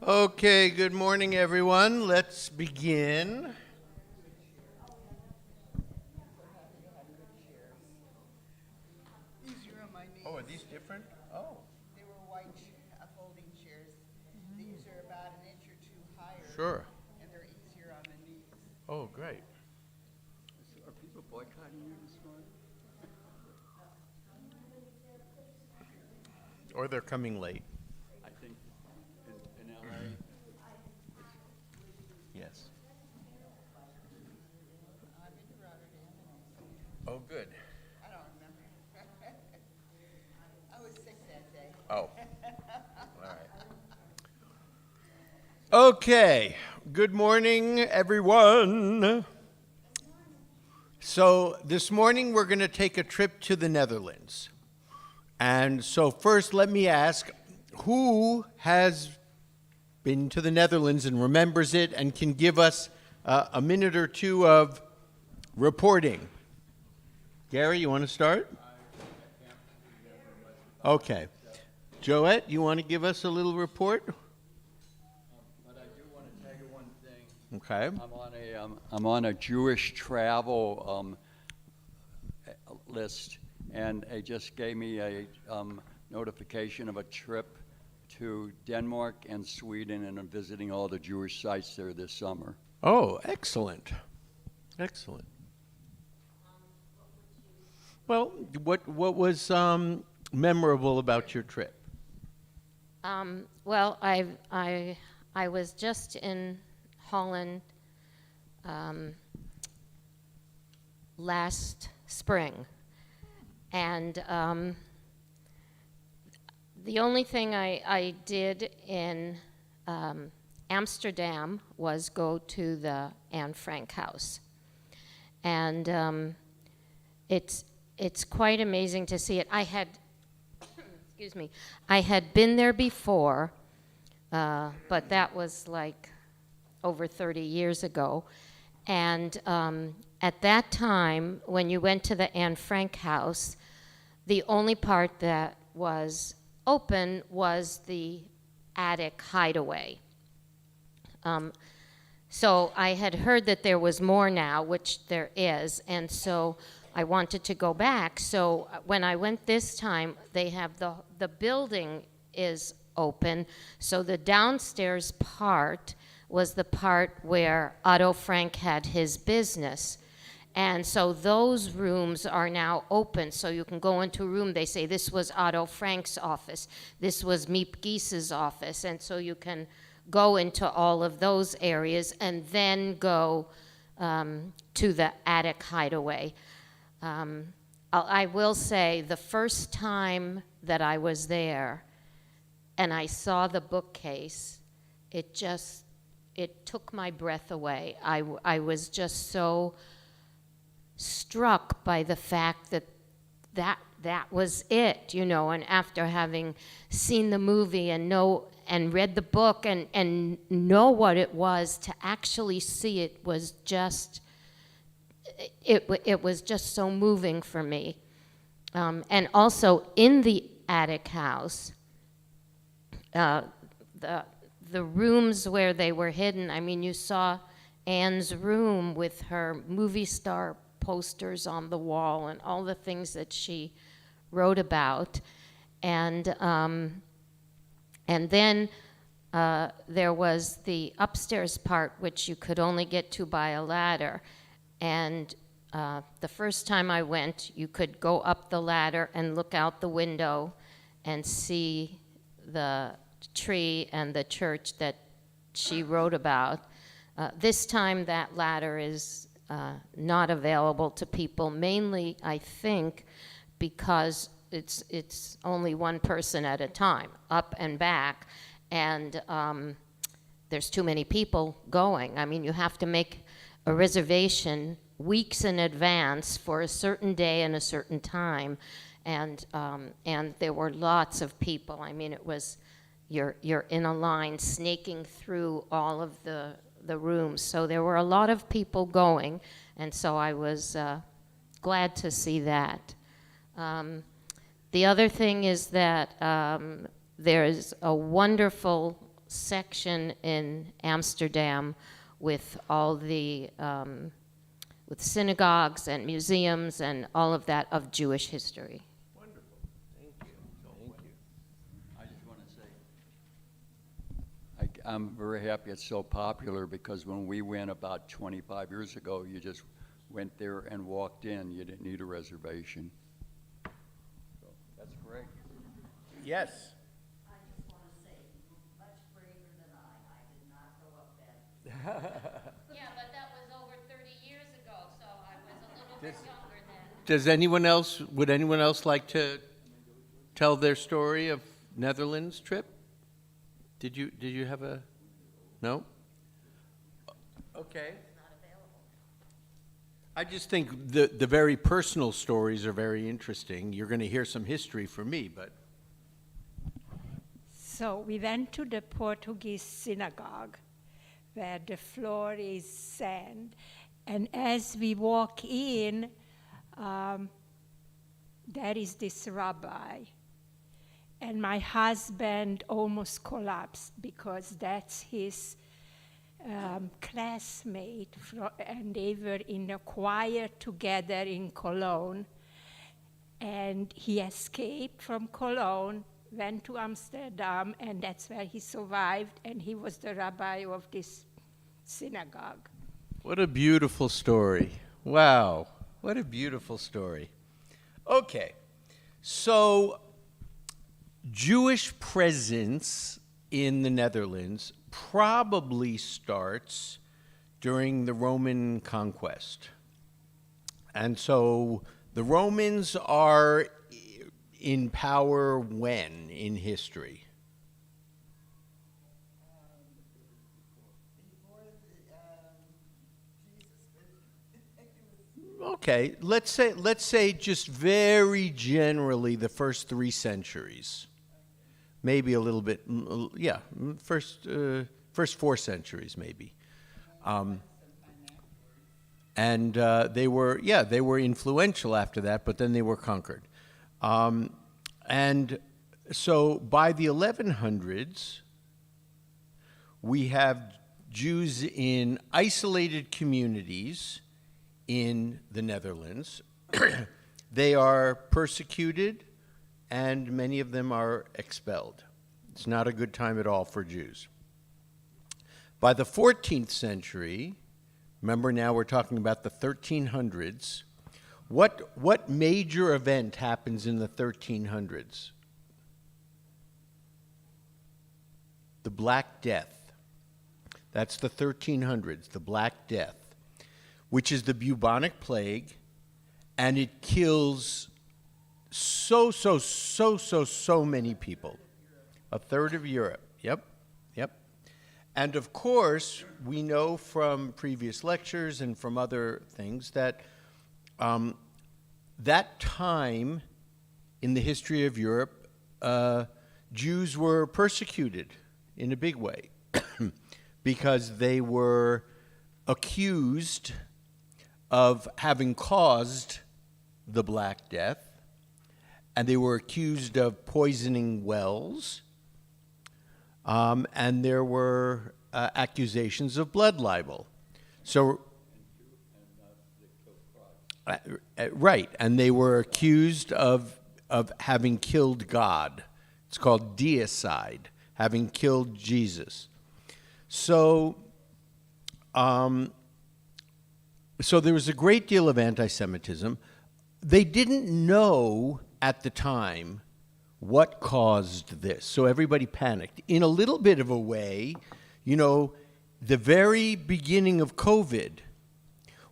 Okay, good morning, everyone. Let's begin. Easier on my knees. Oh, are these different? Oh, They were white folding chairs. These are about an inch or two higher. sure. And they're easier on the knees. Oh, great. Are people boycotting you this morning? Or they're coming late. I think in LA. Yes. I've been to Rotterdam. Oh, good. I don't remember. I was sick that day. Oh, all right. Okay, good morning, everyone. So this morning we're going to take a trip to the Netherlands. And so first let me ask, who has been to the Netherlands and remembers it and can give us a minute or two of reporting? Gary, you want to start? Okay. Joette, you want to give us a little report? But I do want to tell you one thing. Okay. I'm on a Jewish travel list, and they just gave me a notification of a trip to Denmark and Sweden, and I'm visiting all the Jewish sites there this summer. Oh, excellent. Excellent. Well, what was memorable about your trip? Well, I was just in Holland last spring, and the only thing I did in Amsterdam was go to the Anne Frank house, and it's quite amazing to see it. I had excuse me, I had been there before, but that was like over 30 years ago. And at that time, when you went to the Anne Frank house, the only part that was open was the attic hideaway. So I had heard that there was more now, which there is, and so I wanted to go back. So when I went this time, they have the building is open. So the downstairs part was the part where Otto Frank had his business. And so those rooms are now open. So you can go into a room. They say this was Otto Frank's office. This was Miep Gies's office. And so you can go into all of those areas and then go to the attic hideaway. I will say the first time that I was there and I saw the bookcase, it took my breath away. I was just so struck by the fact that was it, you know, and after having seen the movie and read the book and know what it was, to actually see it was just it was just so moving for me. And also in the attic house, the rooms where they were hidden, I mean, you saw Anne's room with her movie star posters on the wall and all the things that she wrote about. And then there was the upstairs part, which you could only get to by a ladder. And the first time I went, you could go up the ladder and look out the window and see the tree and the church that she wrote about. This time that ladder is not available to people, mainly, I think, because it's only one person at a time, up and back, and there's too many people going. I mean, you have to make a reservation weeks in advance for a certain day and a certain time, and there were lots of people. I mean, it was you're in a line snaking through all of the rooms, so there were a lot of people going, and so I was glad to see that. The other thing is that there's a wonderful section in Amsterdam with all the with synagogues and museums and all of that of Jewish history. I just want to say, I'm very happy it's so popular because when we went about 25 years ago, you just went there and walked in. You didn't need a reservation. So that's great. Yes. I just want to say, you're much braver than I. I did not go up that. Yeah, but that was over 30 years ago, so I was a little bit younger then. Would anyone else like to tell their story of Netherlands trip? Did you have a, no? Okay. I just think the very personal stories are very interesting. You're going to hear some history from me, but. So we went to the Portuguese synagogue where the floor is sand. And as we walk in, there is this rabbi. And my husband almost collapsed because that's his classmate, and they were in a choir together in Cologne. And he escaped from Cologne, went to Amsterdam, and that's where he survived, and he was the rabbi of this synagogue. What a beautiful story. Wow. What a beautiful story. Okay. So, Jewish presence in the Netherlands probably starts during the Roman conquest. And so the Romans are in power when in history? Before Jesus. Okay, let's say just very generally the first 3 centuries. Maybe a little bit, yeah, first 4 centuries maybe. And they were influential after that, but then they were conquered. And so by the 1100s, we have Jews in isolated communities in the Netherlands. They are persecuted, and many of them are expelled. It's not a good time at all for Jews. By the 14th century, remember now we're talking about the 1300s, what major event happens in the 1300s? The Black Death. That's the 1300s, the Black Death, which is the bubonic plague, and it kills so many people. A third of Europe. Yep. And of course, we know from previous lectures and from other things that that time in the history of Europe, Jews were persecuted in a big way because they were accused of having caused the Black Death, and they were accused of poisoning wells, and there were accusations of blood libel. So, right, and they were accused of having killed God. It's called deicide, having killed Jesus. So, so there was a great deal of anti-Semitism. They didn't know at the time what caused this, so everybody panicked. In a little bit of a way, you know, the very beginning of COVID,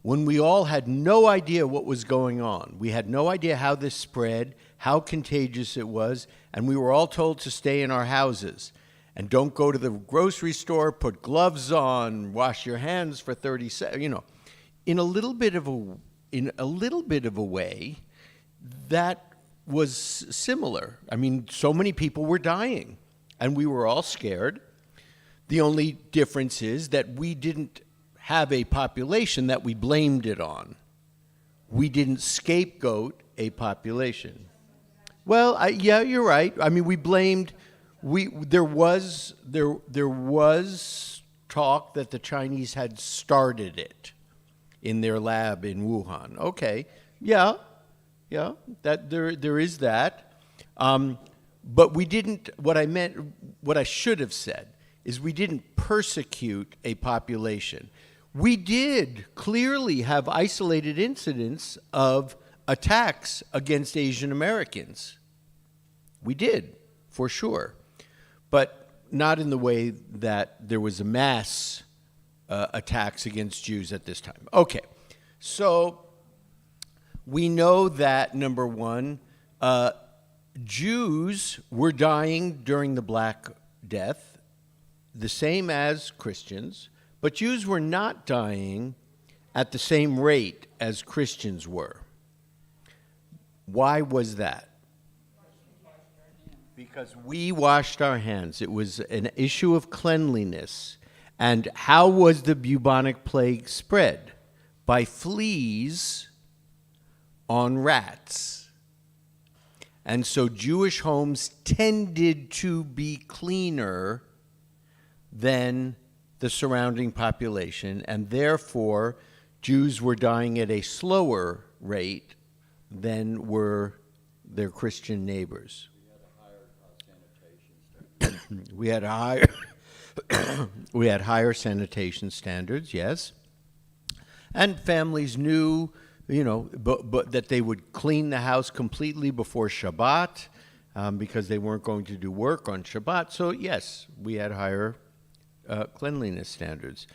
when we all had no idea what was going on, we had no idea how this spread, how contagious it was, and we were all told to stay in our houses and don't go to the grocery store, put gloves on, wash your hands for 30 seconds, you know. In a little bit of a way, that was similar. I mean, so many people were dying, and we were all scared. The only difference is that we didn't have a population that we blamed it on. We didn't scapegoat a population. Well, yeah, you're right. I mean, we blamed there was talk that the Chinese had started it in their lab in Wuhan. Okay, yeah, that there is that. But we didn't. What I should have said is we didn't persecute a population. We did clearly have isolated incidents of attacks against Asian Americans. We did, for sure, but not in the way that there was a mass attacks against Jews at this time. Okay, so we know that, number one, Jews were dying during the Black Death, the same as Christians, but Jews were not dying at the same rate as Christians were. Why was that? Because we washed our hands. It was an issue of cleanliness. And how was the bubonic plague spread? By fleas on rats. And so Jewish homes tended to be cleaner than the surrounding population, and therefore Jews were dying at a slower rate than were their Christian neighbors. We had higher sanitation standards, yes. And families knew, but that they would clean the house completely before Shabbat because they weren't going to do work on Shabbat. So yes, we had higher cleanliness standards.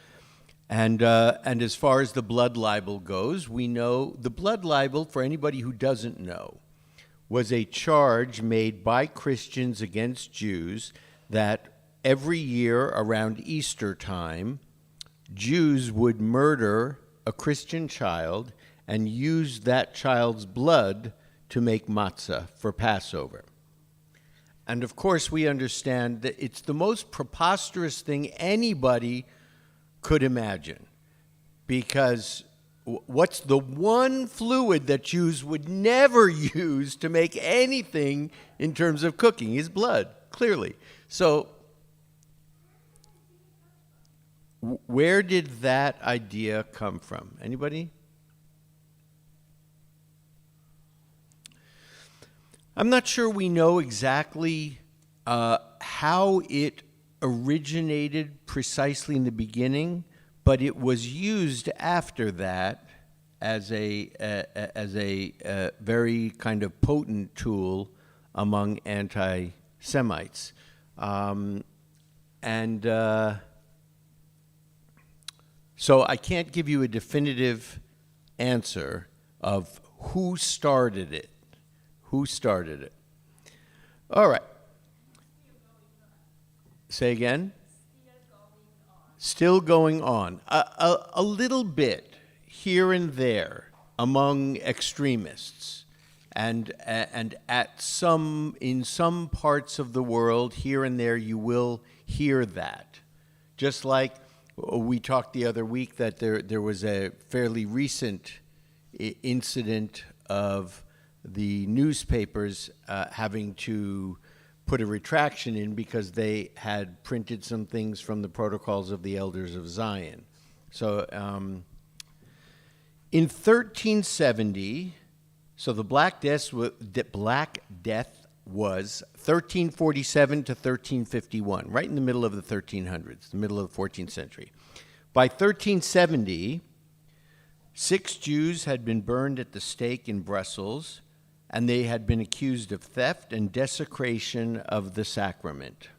And as far as the blood libel goes, we know the blood libel, for anybody who doesn't know, was a charge made by Christians against Jews that every year around Easter time, Jews would murder a Christian child and use that child's blood to make matzah for Passover. And of course, we understand that it's the most preposterous thing anybody could imagine, because what's the one fluid that Jews would never use to make anything in terms of cooking? Is blood, clearly. So where did that idea come from? Anybody? I'm not sure we know exactly how it originated precisely in the beginning, but it was used after that as a very kind of potent tool among anti-Semites. So I can't give you a definitive answer of who started it. Who started it? All right. Say again? Still going on. A little bit here and there among extremists, and in some parts of the world, here and there, you will hear that. Just like we talked the other week that there was a fairly recent incident of the newspapers having to put a retraction in because they had printed some things from the Protocols of the Elders of Zion. So in 1370, so the Black Death was 1347 to 1351, right in the middle of the 1300s, the middle of the 14th century. By 1370, 6 Jews had been burned at the stake in Brussels, and they had been accused of theft and desecration of the sacrament.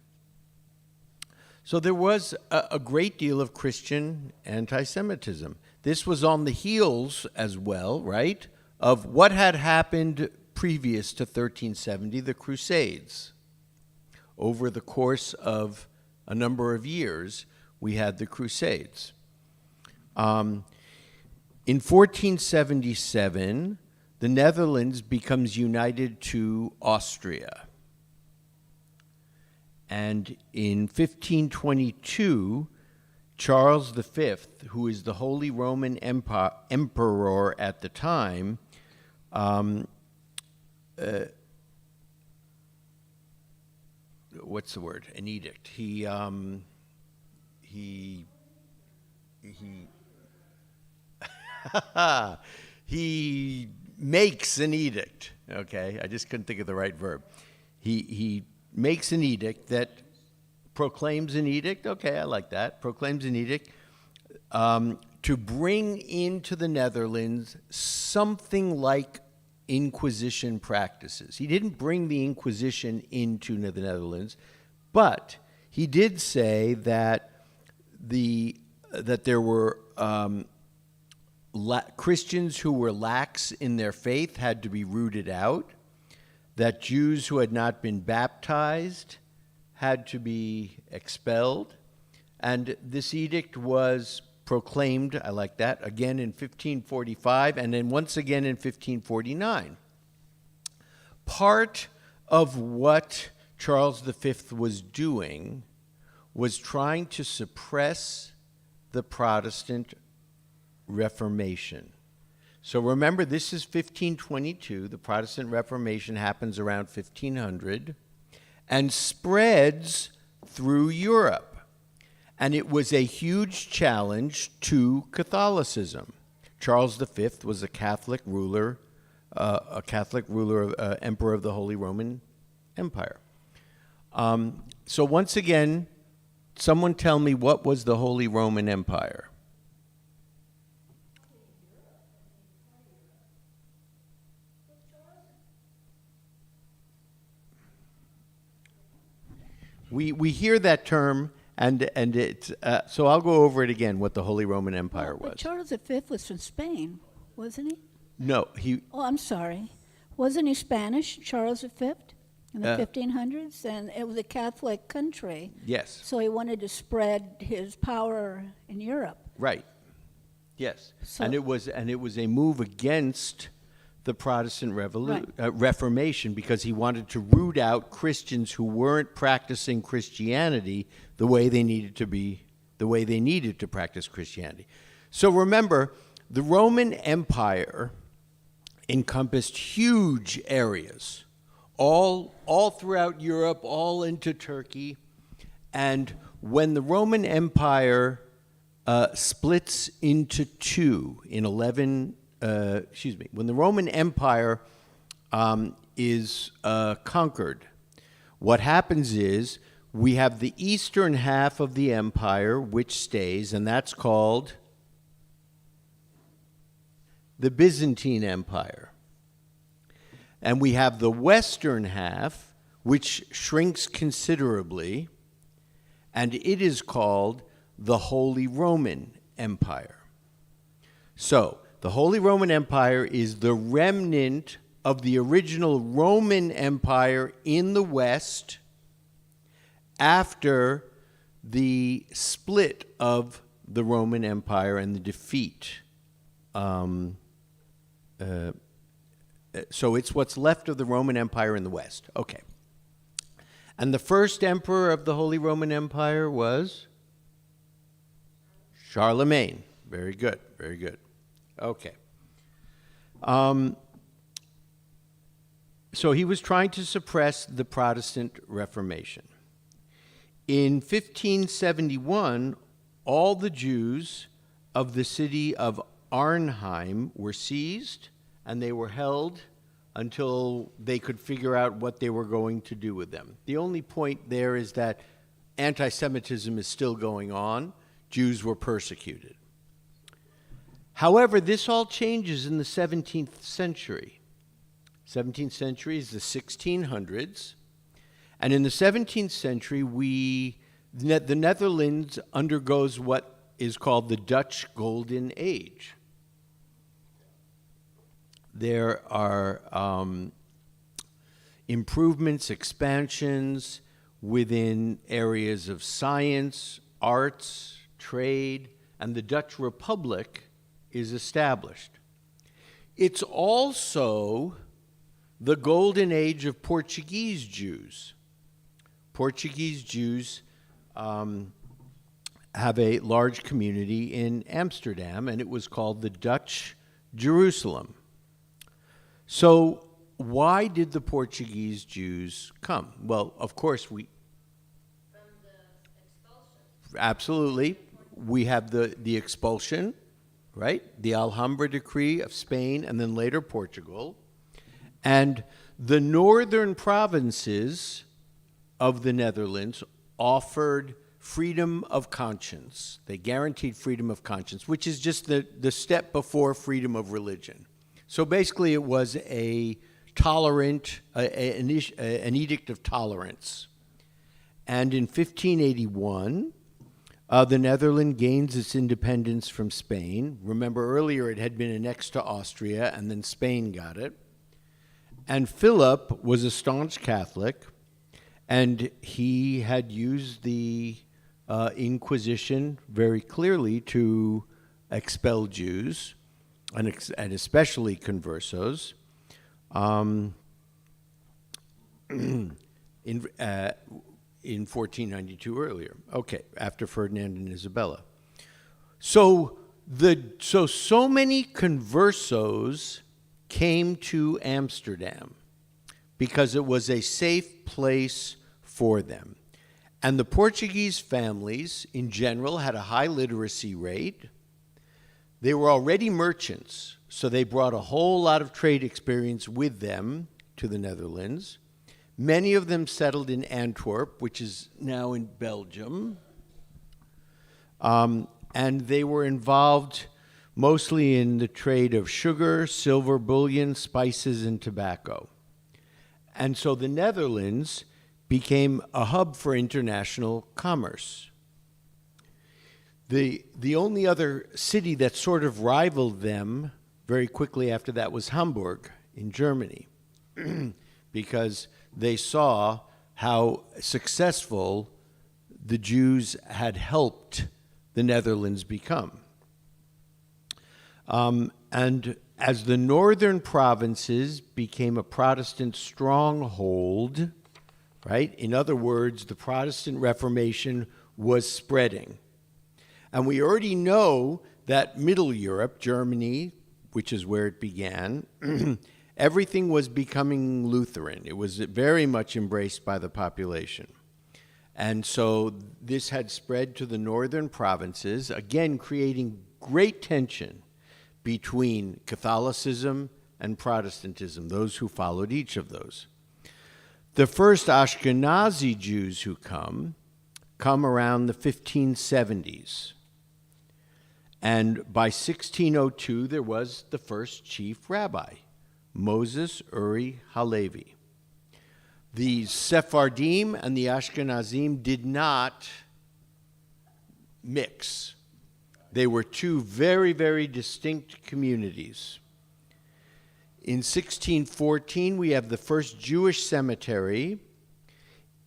So there was a great deal of Christian anti-Semitism. This was on the heels as well, right, of what had happened previous to 1370, the Crusades. Over the course of a number of years, we had the Crusades. In 1477, the Netherlands becomes united to Austria. And in 1522, Charles V, who is the Holy Roman Emperor at the time, what's the word? An edict. He he makes an edict. Okay, I just couldn't think of the right verb. He makes an edict that proclaims an edict. Okay, I like that. Proclaims an edict to bring into the Netherlands something like Inquisition practices. He didn't bring the Inquisition into the Netherlands, but he did say that that there were Christians who were lax in their faith had to be rooted out, that Jews who had not been baptized had to be expelled, and this edict was proclaimed, I like that, again in 1545 and then once again in 1549. Part of what Charles V was doing was trying to suppress the Protestant Reformation. So remember, this is 1522. The Protestant Reformation happens around 1500 and spreads through Europe. And it was a huge challenge to Catholicism. Charles V was a Catholic ruler, emperor of the Holy Roman Empire. So once again, someone tell me, what was the Holy Roman Empire? We hear that term, and it's so I'll go over it again. What the Holy Roman Empire But was. Charles V was from Spain, wasn't he? No, he. Oh, I'm sorry. Wasn't he Spanish, Charles V, in the 1500s? And it was a Catholic country. Yes. So he wanted to spread his power in Europe. Right. Yes. So- And it was a move against the Protestant Reformation, because he wanted to root out Christians who weren't practicing Christianity the way they needed to practice Christianity. So remember, the Roman Empire encompassed huge areas, all throughout Europe, all into Turkey. And when the Roman Empire splits into two in when the Roman Empire is conquered, what happens is we have the eastern half of the empire, which stays, and that's called the Byzantine Empire. And we have the western half, which shrinks considerably, and it is called the Holy Roman Empire. So, the Holy Roman Empire is the remnant of the original Roman Empire in the West after the split of the Roman Empire and the defeat. So it's what's left of the Roman Empire in the West. Okay. And the first emperor of the Holy Roman Empire was Charlemagne. Very good, very good. Okay. So he was trying to suppress the Protestant Reformation. In 1571, all the Jews of the city of Arnhem were seized, and they were held until they could figure out what they were going to do with them. The only point there is that anti-Semitism is still going on. Jews were persecuted. However, this all changes in the 17th century. 17th century is the 1600s. And in the 17th century, the Netherlands undergoes what is called the Dutch Golden Age. There are improvements, expansions within areas of science, arts, trade, and the Dutch Republic is established. It's also the golden age of Portuguese Jews. Portuguese Jews have a large community in Amsterdam, and it was called the Dutch Jerusalem. So why did the Portuguese Jews come? Well, of course, absolutely. We have the expulsion, right? The Alhambra decree of Spain and then later Portugal. And the northern provinces of the Netherlands offered freedom of conscience. They guaranteed freedom of conscience, which is just the step before freedom of religion. So basically it was a tolerant, an edict of tolerance. And in 1581, the Netherlands gains its independence from Spain. Remember earlier it had been annexed to Austria and then Spain got it. And Philip was a staunch Catholic, and he had used the Inquisition very clearly to expel Jews, and especially conversos. In 1492 earlier. Okay, after Ferdinand and Isabella. So many conversos came to Amsterdam because it was a safe place for them. And the Portuguese families in general had a high literacy rate. They were already merchants, so they brought a whole lot of trade experience with them to the Netherlands. Many of them settled in Antwerp, which is now in Belgium. And they were involved mostly in the trade of sugar, silver bullion, spices, and tobacco. And so the Netherlands became a hub for international commerce. The only other city that sort of rivaled them very quickly after that was Hamburg in Germany, because they saw how successful the Jews had helped the Netherlands become. And as the northern provinces became a Protestant stronghold, right? In other words, the Protestant Reformation was spreading. And we already know that Middle Europe, Germany, which is where it began, everything was becoming Lutheran. It was very much embraced by the population. And so this had spread to the northern provinces, again creating great tension between Catholicism and Protestantism, those who followed each of those. The first Ashkenazi Jews who come around the 1570s. And by 1602, there was the first chief rabbi, Moses Uri Halevi. The Sephardim and the Ashkenazim did not mix. They were two very, very distinct communities. In 1614, we have the first Jewish cemetery.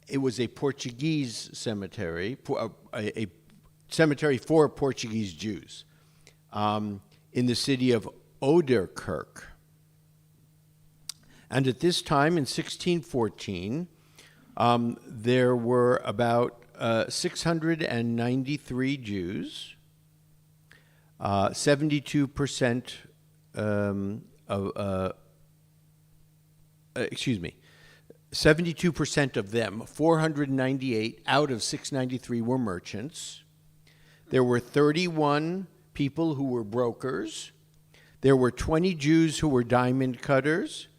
It was a Portuguese cemetery, a cemetery for Portuguese Jews, in the city of Ouderkerk. And at this time, in 1614, there were about 693 Jews, 72% 72% of them, 498 out of 693 were merchants. There were 31 people who were brokers. There were 20 Jews who were diamond cutters.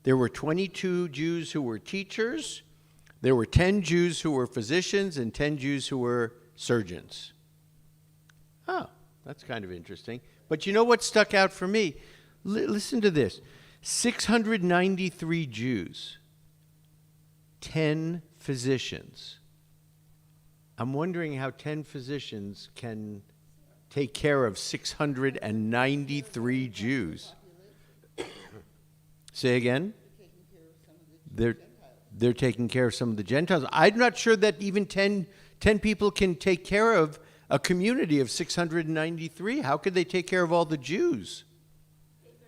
There were 22 Jews who were teachers. There were 10 Jews who were physicians and 10 Jews who were surgeons. Oh, that's kind of interesting. But you know what stuck out for me? Listen to this. 693 Jews, 10 physicians. I'm wondering how 10 physicians can take care of 693 Jews. Say again? They're taking care of some of the Gentiles. I'm not sure that even 10 people can take care of a community of 693. How could they take care of all the Jews?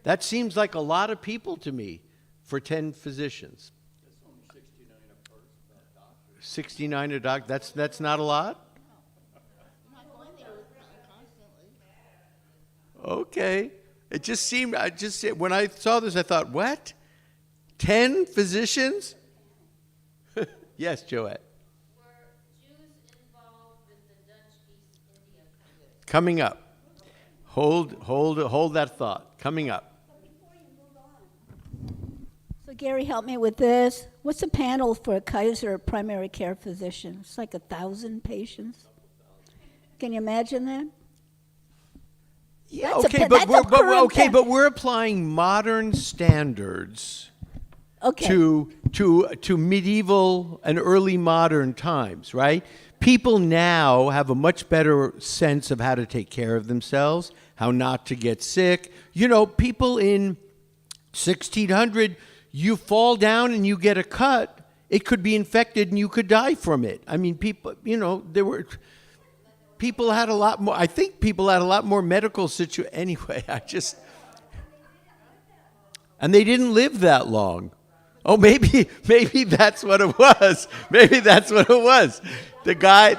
That seems like a lot of people to me for 10 physicians. 69 a doctor. That's not a lot? Okay. It just seemed, when I saw this, I thought, what? 10 physicians? Yes, Joette. Were Jews involved with the Dutch Coming up. Hold that thought. Coming up. So Gary, help me with this. What's the panel for a Kaiser primary care physician? It's like 1,000 patients. Can you imagine that? Yeah, That's a okay, pa- but that's a we're but, current okay, pa- but we're applying modern standards Okay. to medieval and early modern times, right? People now have a much better sense of how to take care of themselves, how not to get sick. You know, people in 1600, you fall down and you get a cut, it could be infected and you could die from it. I mean, people, you know, people had a lot more, I think people had a lot more medical anyway, and they didn't live that long. Oh, maybe that's what it was. Maybe that's what it was. The guy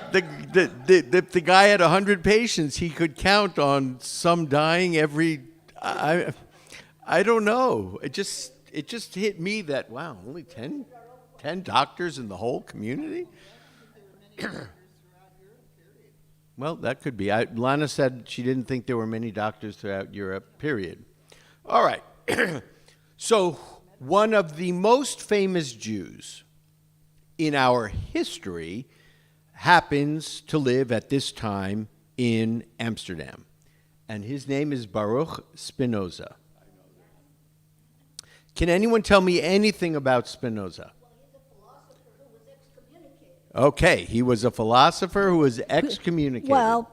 had 100 patients. He could count on some dying every. I don't know. It just hit me that wow, only 10 doctors in the whole community. Well, that could be. Lana said she didn't think there were many doctors throughout Europe. Period. All right. So. One of the most famous Jews in our history happens to live at this time in Amsterdam. And his name is Baruch Spinoza. Can anyone tell me anything about Spinoza? Okay, he was a philosopher who was excommunicated. Well,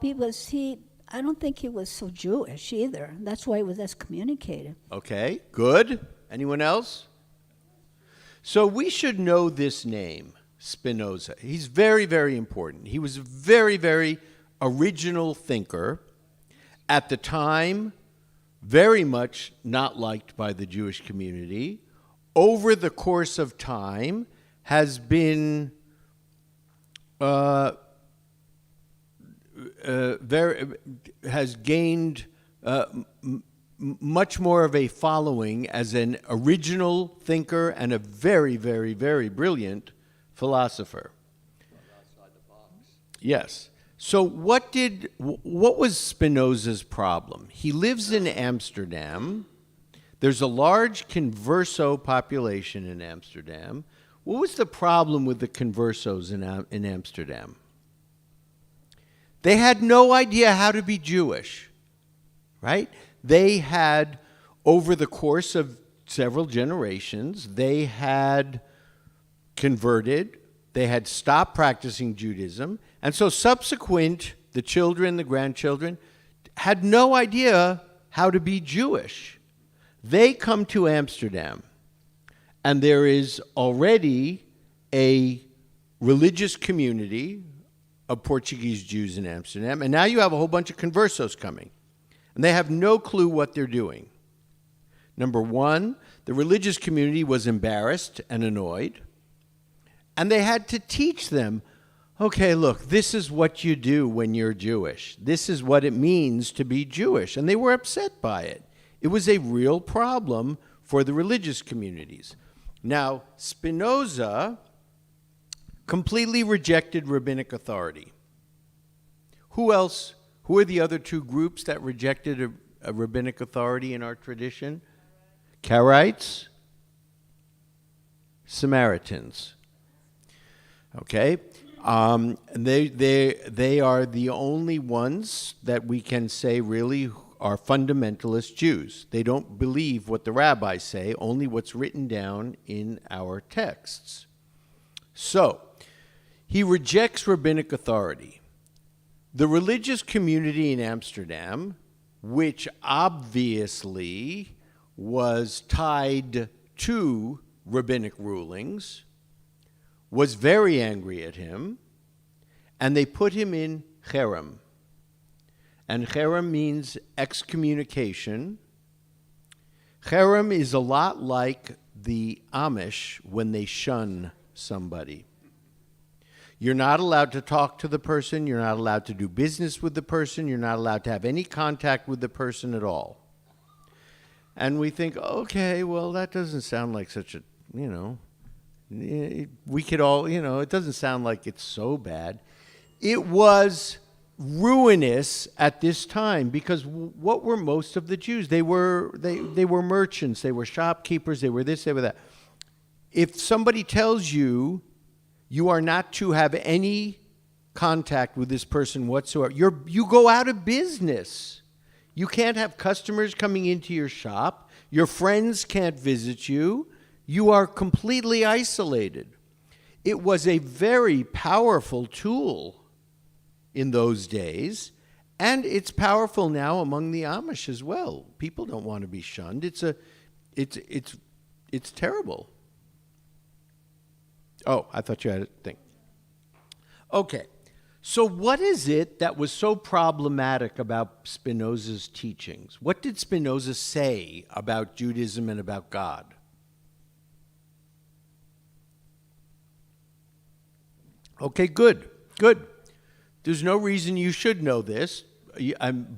I don't think he was so Jewish either. That's why he was excommunicated. Okay, good. Anyone else? So we should know this name, Spinoza. He's very, very important. He was a very, very original thinker. At the time, very much not liked by the Jewish community. Over the course of time, has been has gained much more of a following as an original thinker and a very, very, very brilliant philosopher. Outside the box. Yes. So what was Spinoza's problem? He lives in Amsterdam. There's a large converso population in Amsterdam. What was the problem with the conversos in Amsterdam? They had no idea how to be Jewish, right? They had, over the course of several generations, they had converted, they had stopped practicing Judaism, and so the children, the grandchildren, had no idea how to be Jewish. They come to Amsterdam, and there is already a religious community of Portuguese Jews in Amsterdam, and now you have a whole bunch of conversos coming. And they have no clue what they're doing. Number one, the religious community was embarrassed and annoyed. And they had to teach them, okay, look, this is what you do when you're Jewish. This is what it means to be Jewish. And they were upset by it. It was a real problem for the religious communities. Now, Spinoza completely rejected rabbinic authority. Who else? Who are the other two groups that rejected a rabbinic authority in our tradition? Karaites, Samaritans. Okay, and they are the only ones that we can say really are fundamentalist Jews. They don't believe what the rabbis say, only what's written down in our texts. So, he rejects rabbinic authority. The religious community in Amsterdam, which obviously was tied to rabbinic rulings, was very angry at him, and they put him in cherem. And cherem means excommunication. Cherem is a lot like the Amish when they shun somebody. You're not allowed to talk to the person. You're not allowed to do business with the person. You're not allowed to have any contact with the person at all. And we think, okay, well, that doesn't sound like such a, we could all, it doesn't sound like it's so bad. It was ruinous at this time because what were most of the Jews? They were merchants, they were shopkeepers, they were this, they were that. If somebody tells you you are not to have any contact with this person whatsoever, you go out of business. You can't have customers coming into your shop. Your friends can't visit you. You are completely isolated. It was a very powerful tool in those days, and it's powerful now among the Amish as well. People don't want to be shunned. It's terrible. Oh, I thought you had a thing. Okay, so what is it that was so problematic about Spinoza's teachings? What did Spinoza say about Judaism and about God? Okay, good. There's no reason you should know this,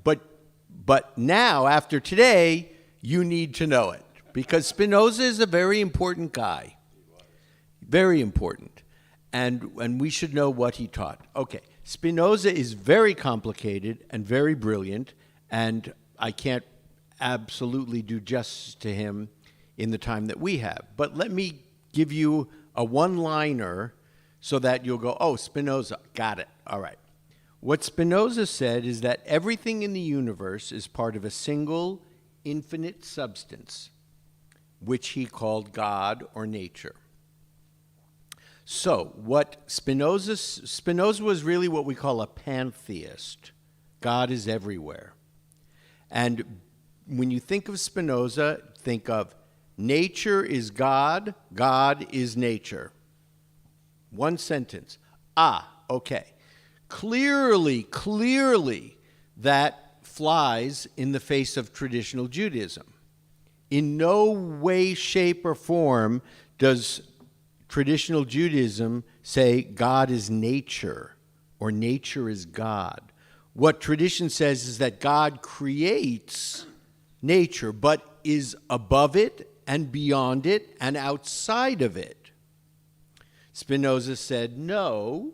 but now, after today, you need to know it, because Spinoza is a very important guy. Very important. And we should know what he taught. Okay, Spinoza is very complicated and very brilliant, and I can't absolutely do justice to him in the time that we have. But let me give you a one-liner so that you'll go, oh, Spinoza, got it, all right. What Spinoza said is that everything in the universe is part of a single, infinite substance, which he called God or nature. So, what Spinoza was really what we call a pantheist. God is everywhere. And when you think of Spinoza, think of nature is God, God is nature. One sentence. Okay. Clearly, that flies in the face of traditional Judaism. In no way, shape, or form does traditional Judaism say God is nature or nature is God. What tradition says is that God creates nature, but is above it and beyond it and outside of it. Spinoza said, no,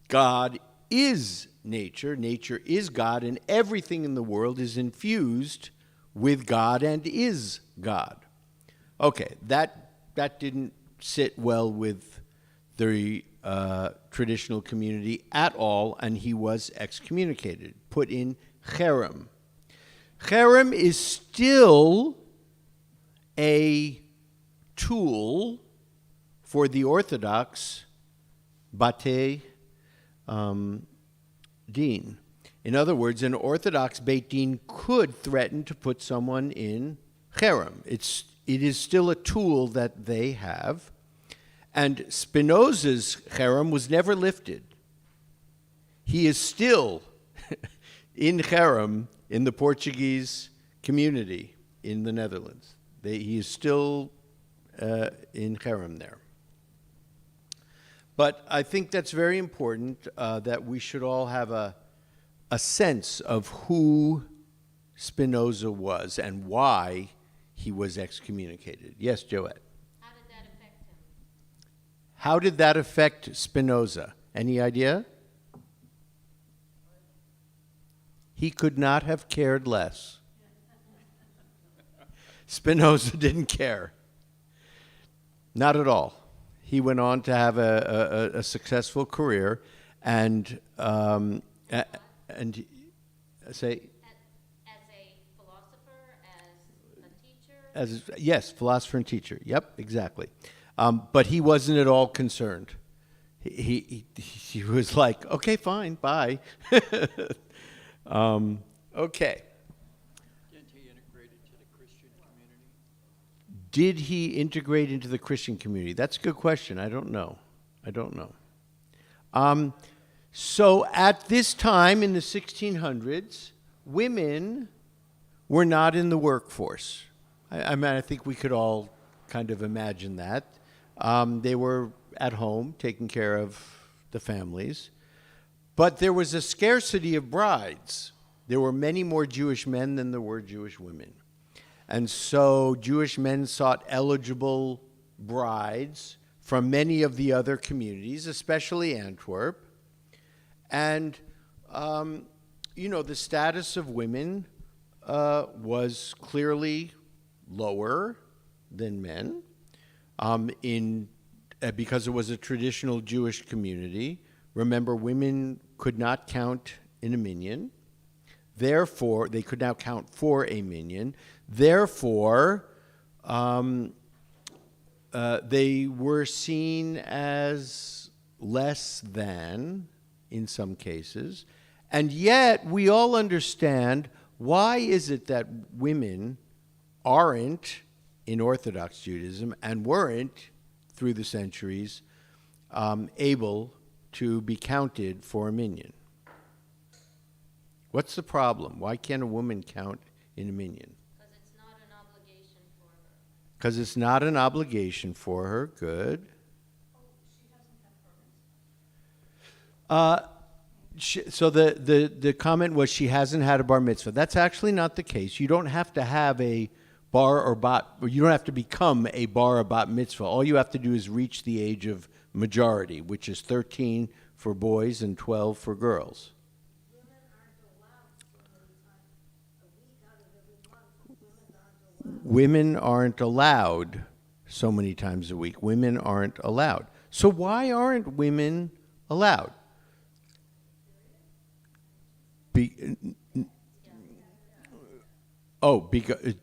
God is nature, nature is God, and everything in the world is infused with God and is God. Okay, that didn't sit well with the traditional community at all, and he was excommunicated, put in cherem. Cherem is still a tool for the Orthodox Batei Din. In other words, an Orthodox Beit Din could threaten to put someone in cherem. It is still a tool that they have. And Spinoza's cherem was never lifted. He is still in cherem in the Portuguese community in the Netherlands. He is still in cherem there. But I think that's very important that we should all have a sense of who Spinoza was and why he was excommunicated. Yes, Joette? How did that affect him? How did that affect Spinoza? Any idea? He could not have cared less. Spinoza didn't care. Not at all. He went on to have a successful career and say... As a philosopher, as a teacher? Yes, philosopher and teacher. Yep, exactly. But he wasn't at all concerned. He was like, okay, fine, bye. Okay. Didn't he integrate into the Christian community? Did he integrate into the Christian community? That's a good question. I don't know. So at this time in the 1600s, women were not in the workforce. I mean, I think we could all kind of imagine that. They were at home taking care of the families. But there was a scarcity of brides. There were many more Jewish men than there were Jewish women. And so Jewish men sought eligible brides from many of the other communities, especially Antwerp. And The status of women was clearly lower than men because it was a traditional Jewish community. Remember, women could not count in a minyan. Therefore, they could now count for a minyan. Therefore, they were seen as less than in some cases. And yet, we all understand, why is it that women aren't in Orthodox Judaism and weren't through the centuries able to be counted for a minyan? What's the problem? Why can't a woman count in a minyan? Because it's not an obligation for her. Because it's not an obligation for her. Good. So the comment was she hasn't had a bar mitzvah. That's actually not the case. You don't have to have a bar or bat, or you don't have to become a bar or bat mitzvah. All you have to do is reach the age of majority, which is 13 for boys and 12 for girls. Women aren't allowed so many times a week. Women aren't allowed. So why aren't women allowed? Because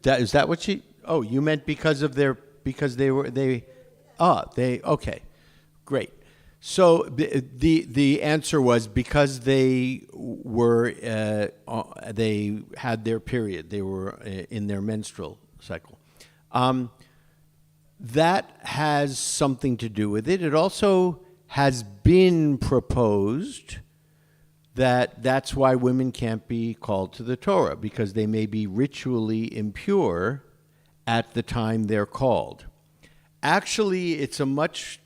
is that what she? Oh, you meant because okay, great. So the answer was because they had their period. They were in their menstrual cycle. That has something to do with it. It also has been proposed that's why women can't be called to the Torah, because they may be ritually impure at the time they're called. Actually, it's a much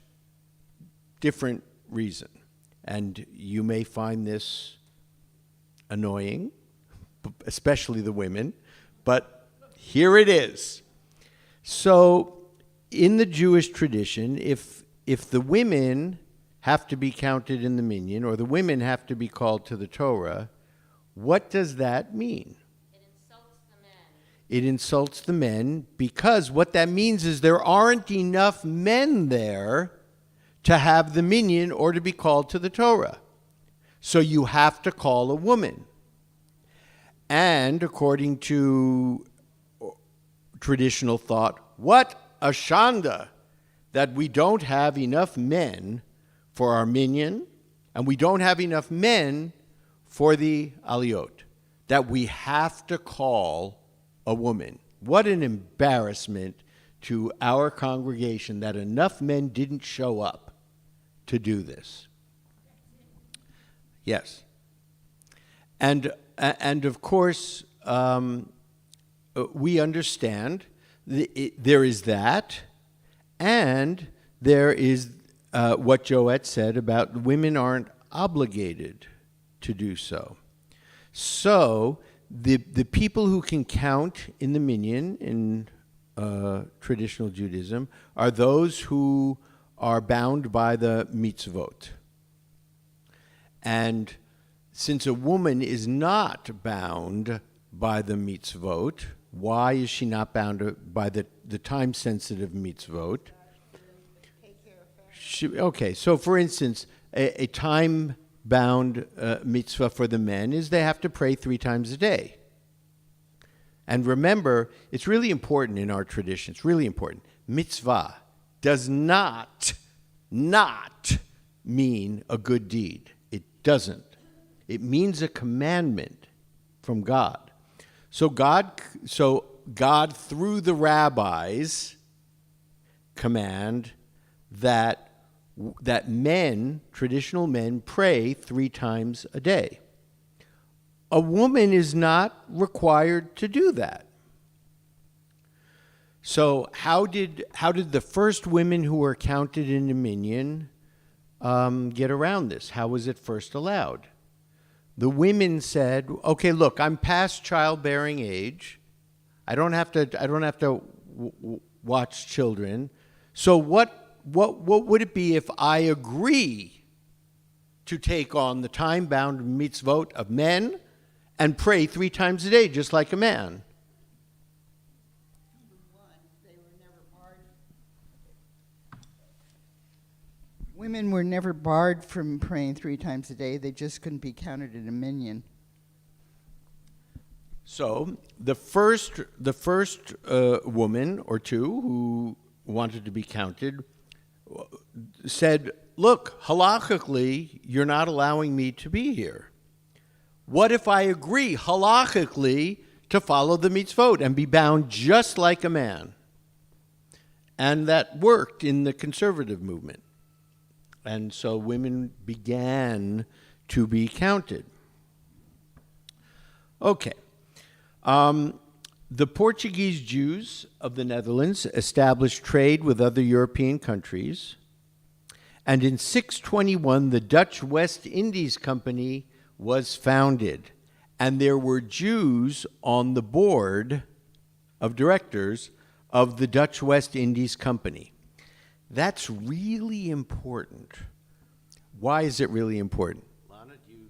different reason, and you may find this annoying, especially the women, but here it is. So, in the Jewish tradition, if the women have to be counted in the minyan, or the women have to be called to the Torah, what does that mean? It insults the men. It insults the men because what that means is there aren't enough men there to have the minyan or to be called to the Torah. So you have to call a woman. And according to traditional thought, what a shanda that we don't have enough men for our minyan, and we don't have enough men for the aliyot, that we have to call a woman. What an embarrassment to our congregation that enough men didn't show up to do this. Yes. And of course, we understand there is that, and there is what Joette said about women aren't obligated to do so. So the people who can count in the minyan in traditional Judaism are those who are bound by the mitzvot. And since a woman is not bound by the mitzvot, why is she not bound by the time-sensitive mitzvot? Okay, so for instance, a time-bound mitzvah for the men is they have to pray 3 times a day. And remember, it's really important in our tradition, it's really important. Mitzvah does not mean a good deed. It doesn't. It means a commandment from God. So God through the rabbis command that men, traditional men, pray 3 times a day. A woman is not required to do that. So how did the first women who were counted in the minyan get around this? How was it first allowed? The women said, "Okay, look, I'm past childbearing age. I don't have to watch children. So what would it be if I agree to take on the time-bound mitzvot of men and pray 3 times a day, just like a man. Women were never barred from praying 3 times a day. They just couldn't be counted in a minyan. So the first woman or two who wanted to be counted said, look, halachically, you're not allowing me to be here. What if I agree halachically to follow the mitzvot and be bound just like a man? And that worked in the conservative movement. And so women began to be counted. Okay. The Portuguese Jews of the Netherlands established trade with other European countries. And in 621, the Dutch West Indies Company was founded. And there were Jews on the board of directors of the Dutch West Indies Company. That's really important. Why is it really important? Lana, do you?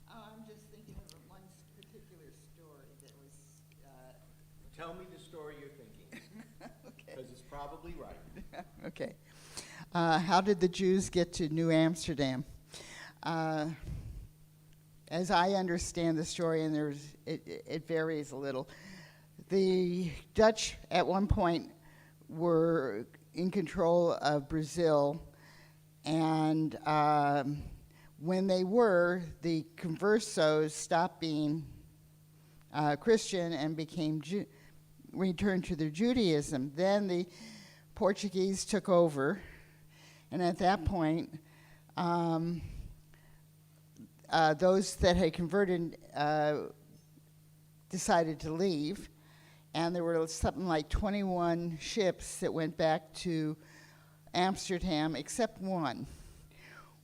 I'm just thinking of one particular story that was. Tell me the story you're thinking, because it's probably right. Okay. How did the Jews get to New Amsterdam? As I understand the story, and it varies a little, the Dutch at one point were in control of Brazil, and when they were, the conversos stopped being Christian and became returned to their Judaism. Then the Portuguese took over, and at that point, those that had converted decided to leave, and there were something like 21 ships that went back to Amsterdam, except one.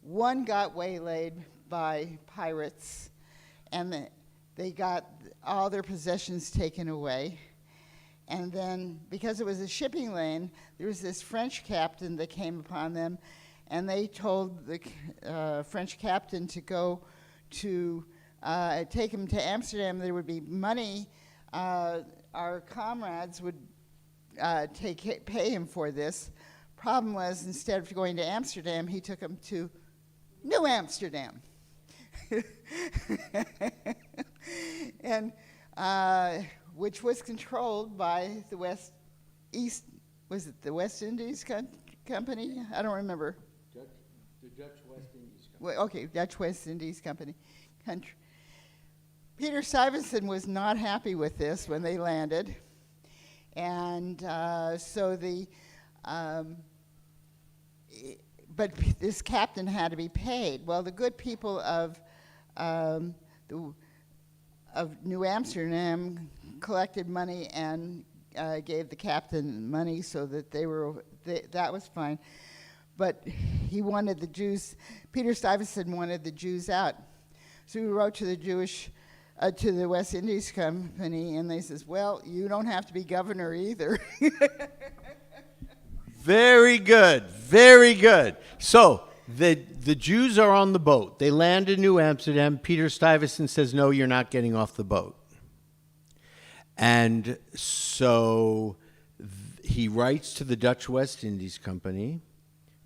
One got waylaid by pirates, and they got all their possessions taken away. And then, because it was a shipping lane, there was this French captain that came upon them, and they told the French captain to go to take him to Amsterdam. There would be money. Our comrades would pay him for this. Problem was, instead of going to Amsterdam, he took him to New Amsterdam. And which was controlled by the was it the West Indies Company? I don't remember. The Dutch West Indies Company. Well, okay, Dutch West Indies Company. Peter Stuyvesant was not happy with this when they landed, and so but this captain had to be paid. Well, the good people of New Amsterdam collected money and gave the captain money so that that was fine. But he wanted the Jews. Peter Stuyvesant wanted the Jews out, so he wrote to to the West Indies Company, and they says, "Well, you don't have to be governor either." Very good, very good. So the Jews are on the boat. They land in New Amsterdam. Peter Stuyvesant says, no, you're not getting off the boat. And so he writes to the Dutch West Indies Company,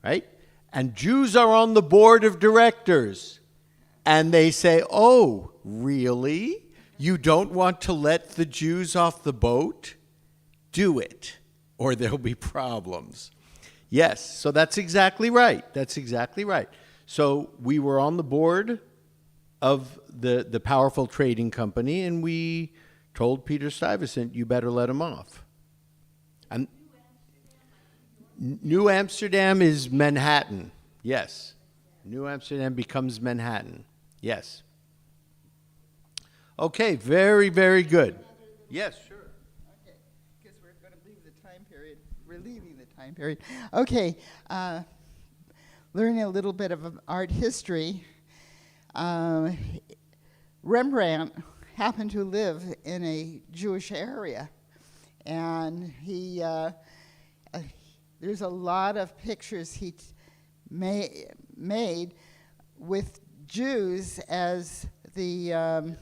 right? And Jews are on the board of directors. And they say, oh, really? You don't want to let the Jews off the boat? Do it, or there'll be problems. Yes, so that's exactly right. That's exactly right. So we were on the board of the powerful trading company, and we told Peter Stuyvesant, you better let him off. And New Amsterdam is Manhattan. Yes. New Amsterdam becomes Manhattan. Yes. Okay, very, very good. Yes, sure. Okay, because we're going to leave the time period. We're leaving the time period. Okay, learning a little bit of art history. Rembrandt happened to live in a Jewish area, and he there's a lot of pictures he made with Jews as the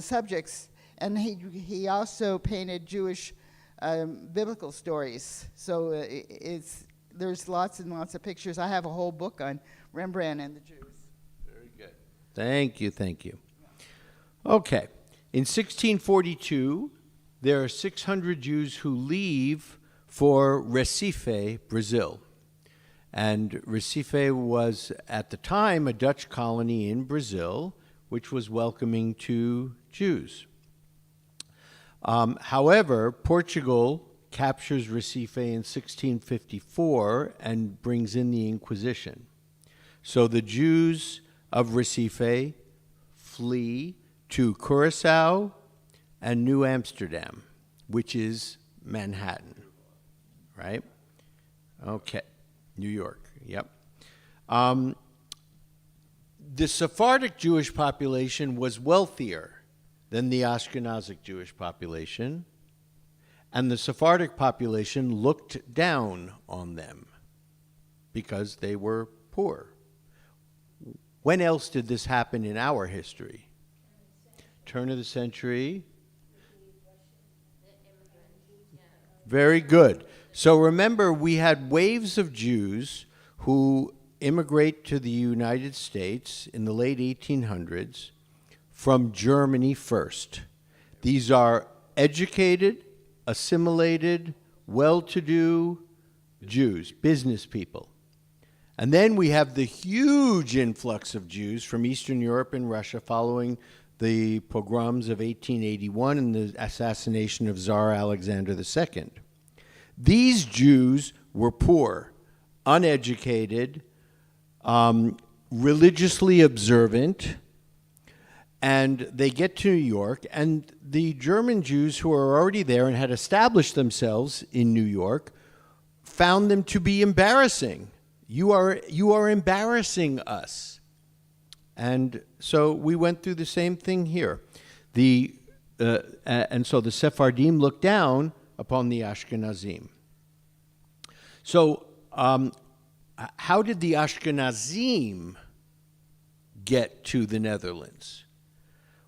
subjects, and he also painted Jewish biblical stories. So there's lots and lots of pictures. I have a whole book on Rembrandt and the Jews. Very good. Thank you, thank you. Okay. In 1642, there are 600 Jews who leave for Recife, Brazil. And Recife was, at the time, a Dutch colony in Brazil, which was welcoming to Jews. However, Portugal captures Recife in 1654 and brings in the Inquisition. So the Jews of Recife flee to Curacao and New Amsterdam, which is Manhattan, right? Okay, New York, yep. The Sephardic Jewish population was wealthier than the Ashkenazic Jewish population, and the Sephardic population looked down on them because they were poor. When else did this happen in our history? Turn of the century. Very good. So remember, we had waves of Jews who immigrate to the United States in the late 1800s from Germany first. These are educated, assimilated, well-to-do Jews, business people. And then we have the huge influx of Jews from Eastern Europe and Russia following the pogroms of 1881 and the assassination of Tsar Alexander II. These Jews were poor, uneducated, religiously observant, and they get to New York, and the German Jews who are already there and had established themselves in New York found them to be embarrassing. You are embarrassing us. And so we went through the same thing here. And so the Sephardim looked down upon the Ashkenazim. So how did the Ashkenazim get to the Netherlands?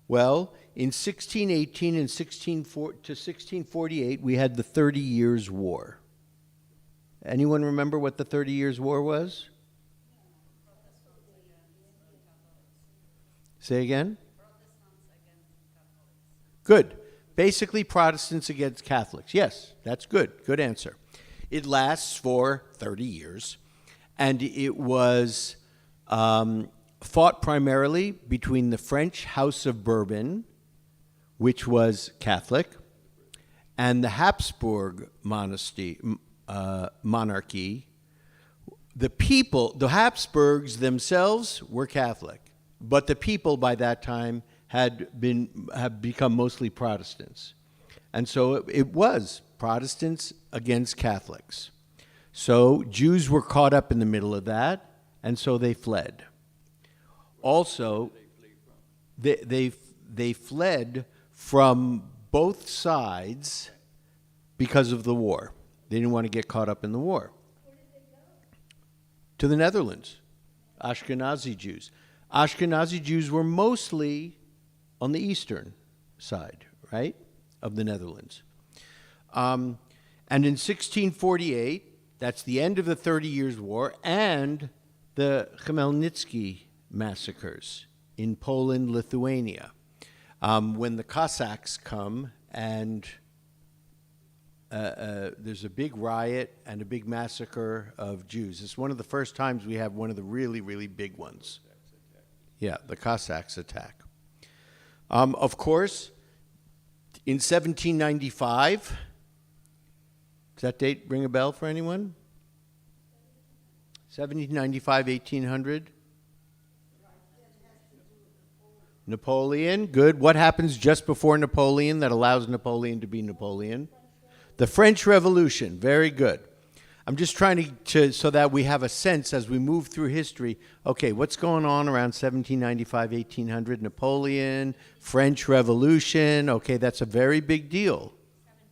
Well, in 1618 and 1648, we had the 30 Years' War. Anyone remember what the 30 Years' War was? Say again? Good. Basically, Protestants against Catholics. Yes, that's good. Good answer. It lasts for 30 years, and it was fought primarily between the French House of Bourbon, which was Catholic, and the Habsburg monarchy. The Habsburgs themselves were Catholic, but the people by that time have become mostly Protestants. And so it was Protestants against Catholics. So Jews were caught up in the middle of that, and so they fled. Also, they fled from both sides because of the war. They didn't want to get caught up in the war. Where did they go? To the Netherlands. Ashkenazi Jews. Ashkenazi Jews were mostly on the eastern side, right, of the Netherlands. And in 1648, that's the end of the 30 Years' War, and the Khmelnytsky massacres in Poland, Lithuania, when the Cossacks come and there's a big riot and a big massacre of Jews. It's one of the first times we have one of the really, really big ones. Yeah, the Cossacks attack. Of course, in 1795, does that date ring a bell for anyone? 1795, 1800? Napoleon, good. What happens just before Napoleon that allows Napoleon to be Napoleon? The French Revolution, very good. I'm just trying to so that we have a sense as we move through history, okay, what's going on around 1795, 1800? Napoleon, French Revolution, okay, that's a very big deal.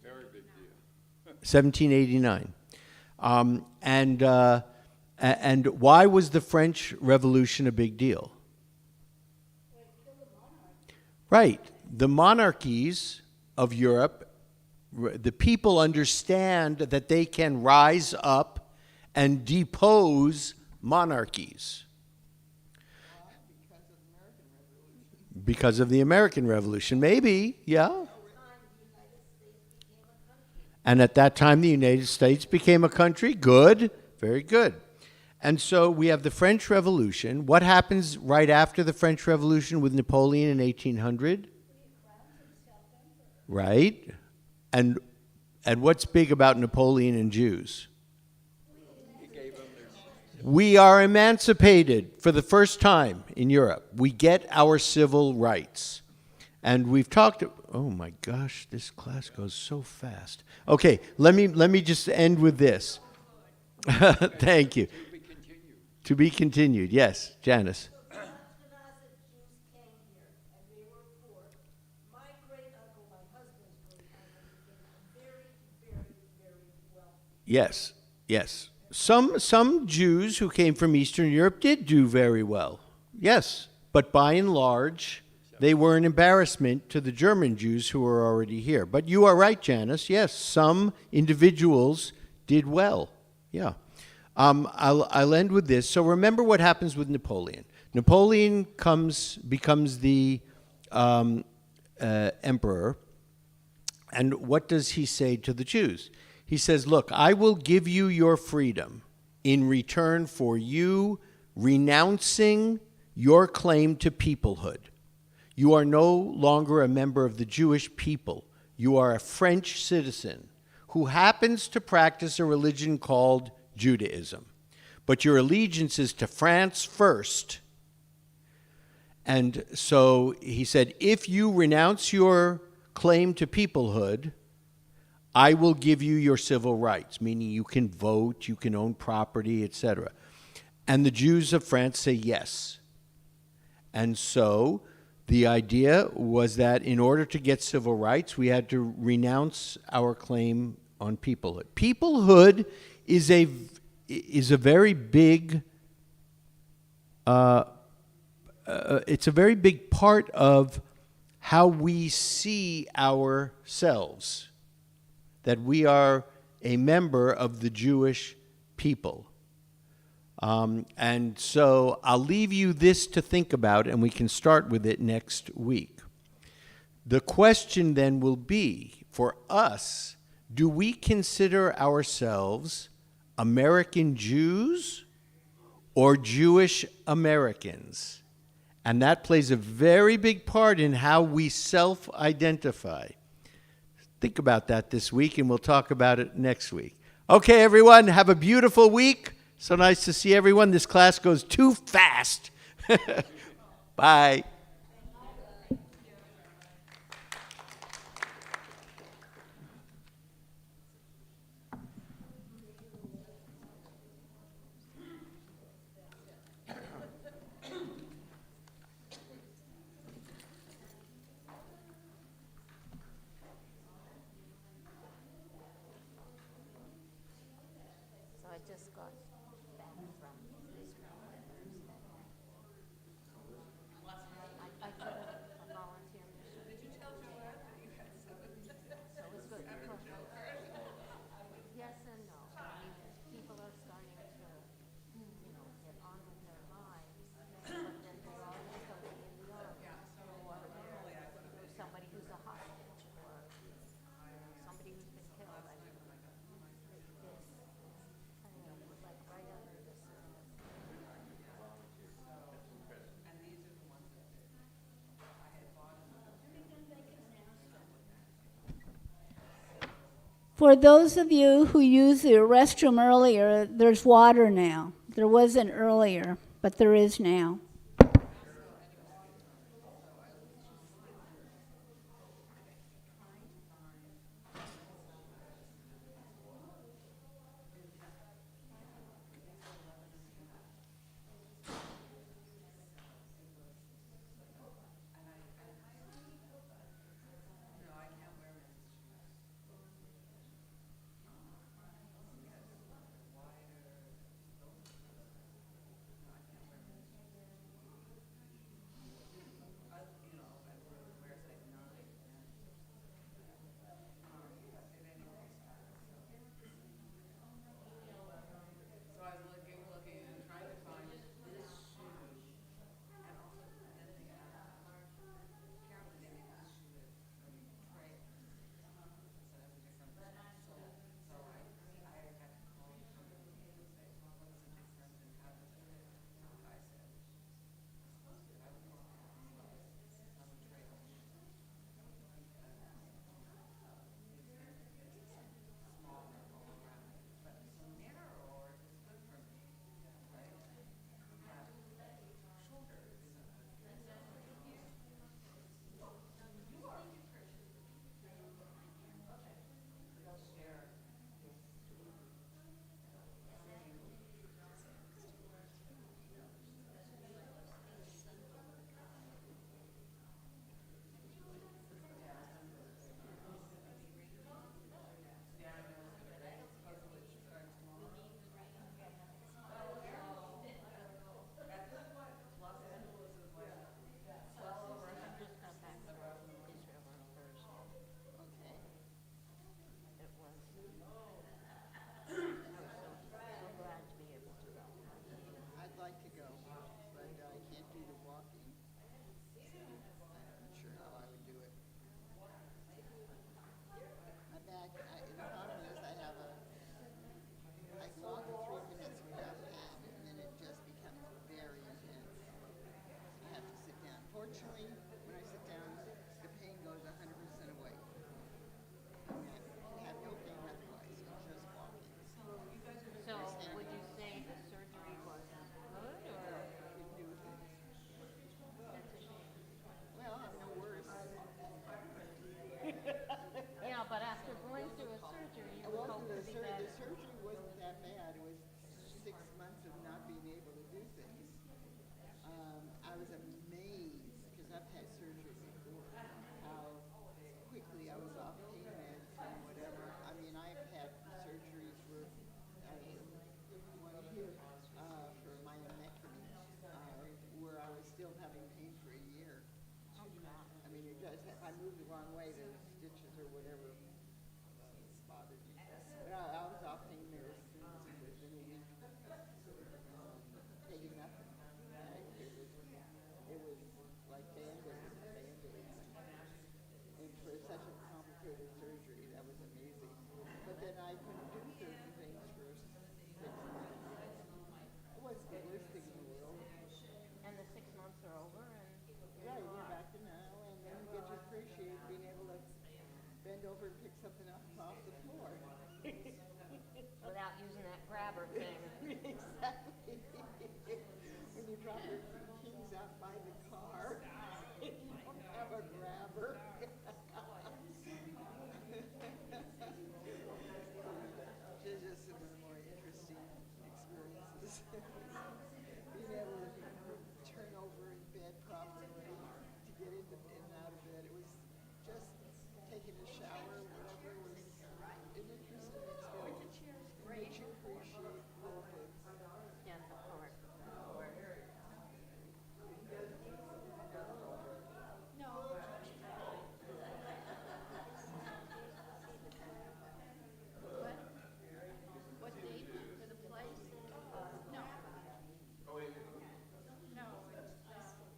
Very big deal. 1789. And why was the French Revolution a big deal? Right. The monarchies of Europe, the people understand that they can rise up and depose monarchies. Because of the American Revolution. Maybe, yeah. And at that time, the United States became a country. Good. Very good. And so we have the French Revolution. What happens right after the French Revolution with Napoleon in 1800? Right. And what's big about Napoleon and Jews? We are emancipated for the first time in Europe. We get our civil rights. And we've talked, oh my gosh, this class goes so fast. Okay, let me just end with this. Thank you. To be continued, yes, Janice. Ashkenazi Jews came here, and they were poor. My great uncle, my husband's great uncle, became very, very, very wealthy. Yes, yes. Some Jews who came from Eastern Europe did do very well. Yes, but by and large, they were an embarrassment to the German Jews who were already here. But you are right, Janice. Yes, some individuals did well. Yeah. I'll end with this. So remember what happens with Napoleon. Napoleon becomes the emperor, and what does he say to the Jews? He says, look, I will give you your freedom in return for you renouncing your claim to peoplehood. You are no longer a member of the Jewish people. You are a French citizen who happens to practice a religion called Judaism. But your allegiance is to France first. And so he said, if you renounce your claim to peoplehood, I will give you your civil rights, meaning you can vote, you can own property, etc. And the Jews of France say yes. And so the idea was that in order to get civil rights, we had to renounce our claim on peoplehood. Peoplehood is a very big it's a very big part of how we see ourselves, that we are a member of the Jewish people. And so I'll leave you this to think about, and we can start with it next week. The question then will be, for us, do we consider ourselves American Jews or Jewish Americans? And that plays a very big part in how we self-identify. Think about that this week, and we'll talk about it next week. Okay, everyone, have a beautiful week. So nice to see everyone. This class goes too fast. Bye. So I just got back from Israel. I took a volunteer mission. Did you tell Joanne that you had so it was good. Yes and no. I mean, people are starting to, get on with their lives, but then they're always going to be in the army. Or somebody who's a hostage, or somebody who's been killed. I mean, this kind of like right under the surface. For those of you who used the restroom earlier, there's water now. There wasn't earlier, but there is now. I moved the wrong way, the stitches or whatever bothered me. But I was off hanging there as soon as it was in a week. Taking nothing. It was like Band-Aids. And for such a complicated surgery, that was amazing. But then I couldn't do certain things for 6 months. It wasn't the worst thing in the world. And the 6 months are over, and Right, you're back to now, and then you get to appreciate being able to bend over and pick something up off the floor. without using that grabber thing. Exactly. When you drop your keys out by the car, you don't have a grabber. Just some of the more interesting experiences. Being able to turn over in bed properly, to get into and out of bed. It was just taking a shower, whatever, was an interesting experience. Makes you appreciate little things. Yeah, the part. What date for the place? No. No, it's this one.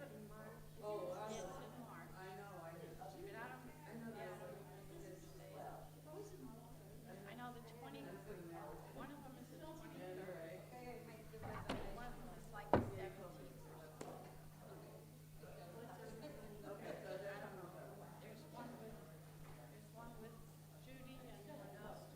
In March. Oh, it's in March. I know, But I don't, I know the 20, one of them is the 23rd. One of them is like the 17th or something. I don't know. There's one with Judy and one else.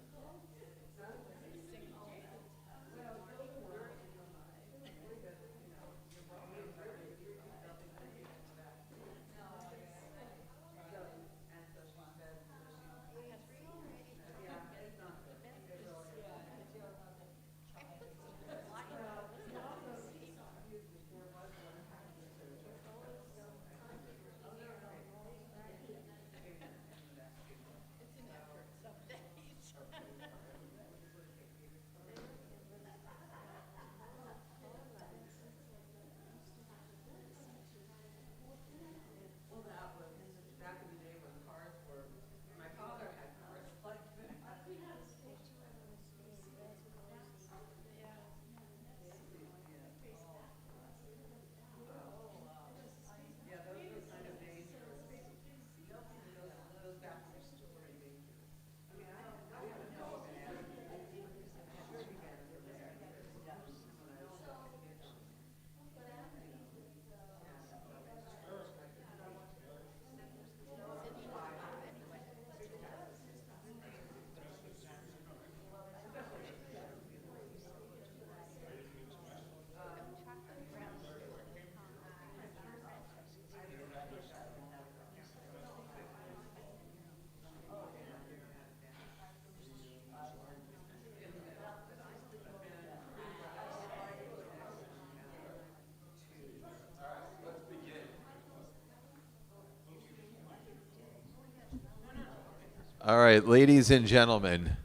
All right, ladies and gentlemen,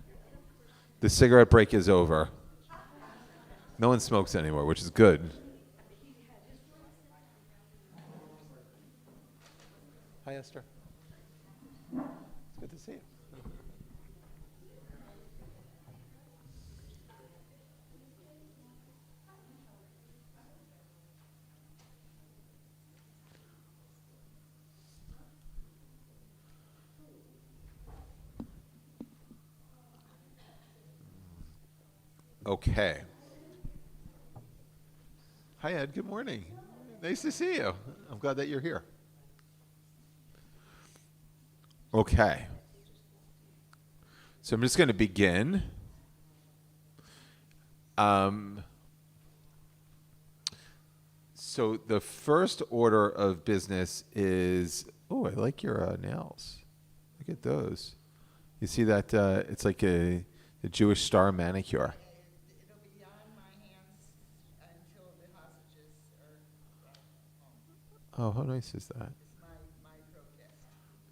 the cigarette break is over. No one smokes anymore, which is good. Hi, Esther. It's good to see you. Okay. Hi, Ed. Good morning. Nice to see you. I'm glad that you're here. Okay. So I'm just going to begin. So the first order of business is, oh, I like your nails. Look at those. You see that? It's like a Jewish star manicure. It'll be on my hands until the hostages are home. Oh, how nice is that? It's my protest.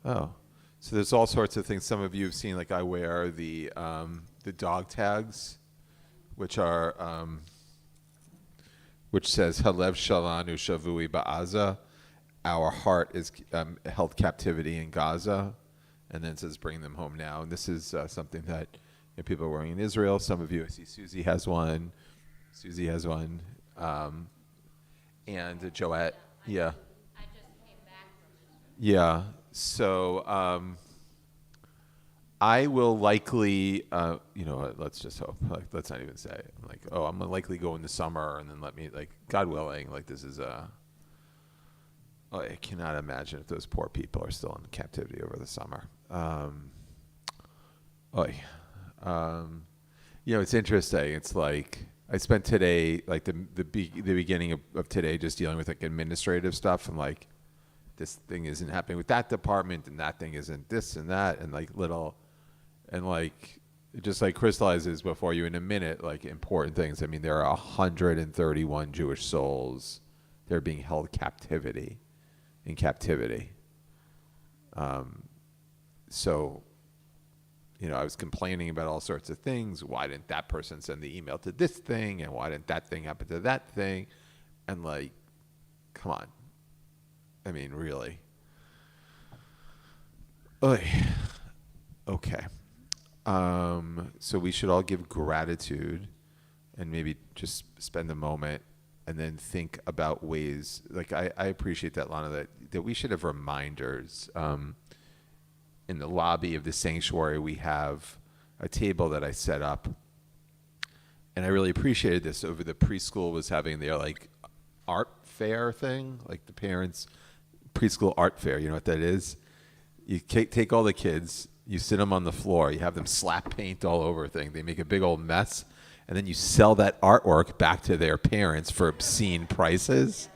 Oh, so there's all sorts of things. Some of you have seen, like I wear the dog tags, which are which says Halev Shalanu Shavui Ba'aza, our heart is held captivity in Gaza, and then it says bring them home now. And this is something that people are wearing in Israel. Some of you, I see Susie has one. Susie has one. And Joette, yeah. I just came back from Yeah. So I will likely, let's just hope. Like, let's not even say. Like, oh, I'm gonna likely go in the summer, and then let me, like, God willing, like this is Oh, I cannot imagine if those poor people are still in captivity over the summer. It's interesting. It's like I spent today, like the beginning of today, just dealing with like administrative stuff, and like this thing isn't happening with that department, and that thing isn't this and that, and like little, and like it just like crystallizes before you in a minute, like important things. I mean, there are 131 Jewish souls that are being held in captivity. So, I was complaining about all sorts of things. Why didn't that person send the email to this thing? And why didn't that thing happen to that thing? And like, come on. I mean, really. Oy. Okay. So we should all give gratitude and maybe just spend a moment and then think about ways, like I appreciate that, Lana, that we should have reminders. In the lobby of the sanctuary, we have a table that I set up. And I really appreciated this. Over the preschool was having their like art fair thing, like the parents' preschool art fair. You know what that is? You take all the kids, you sit them on the floor, you have them slap paint all over thing. They make a big old mess. And then you sell that artwork back to their parents for obscene prices.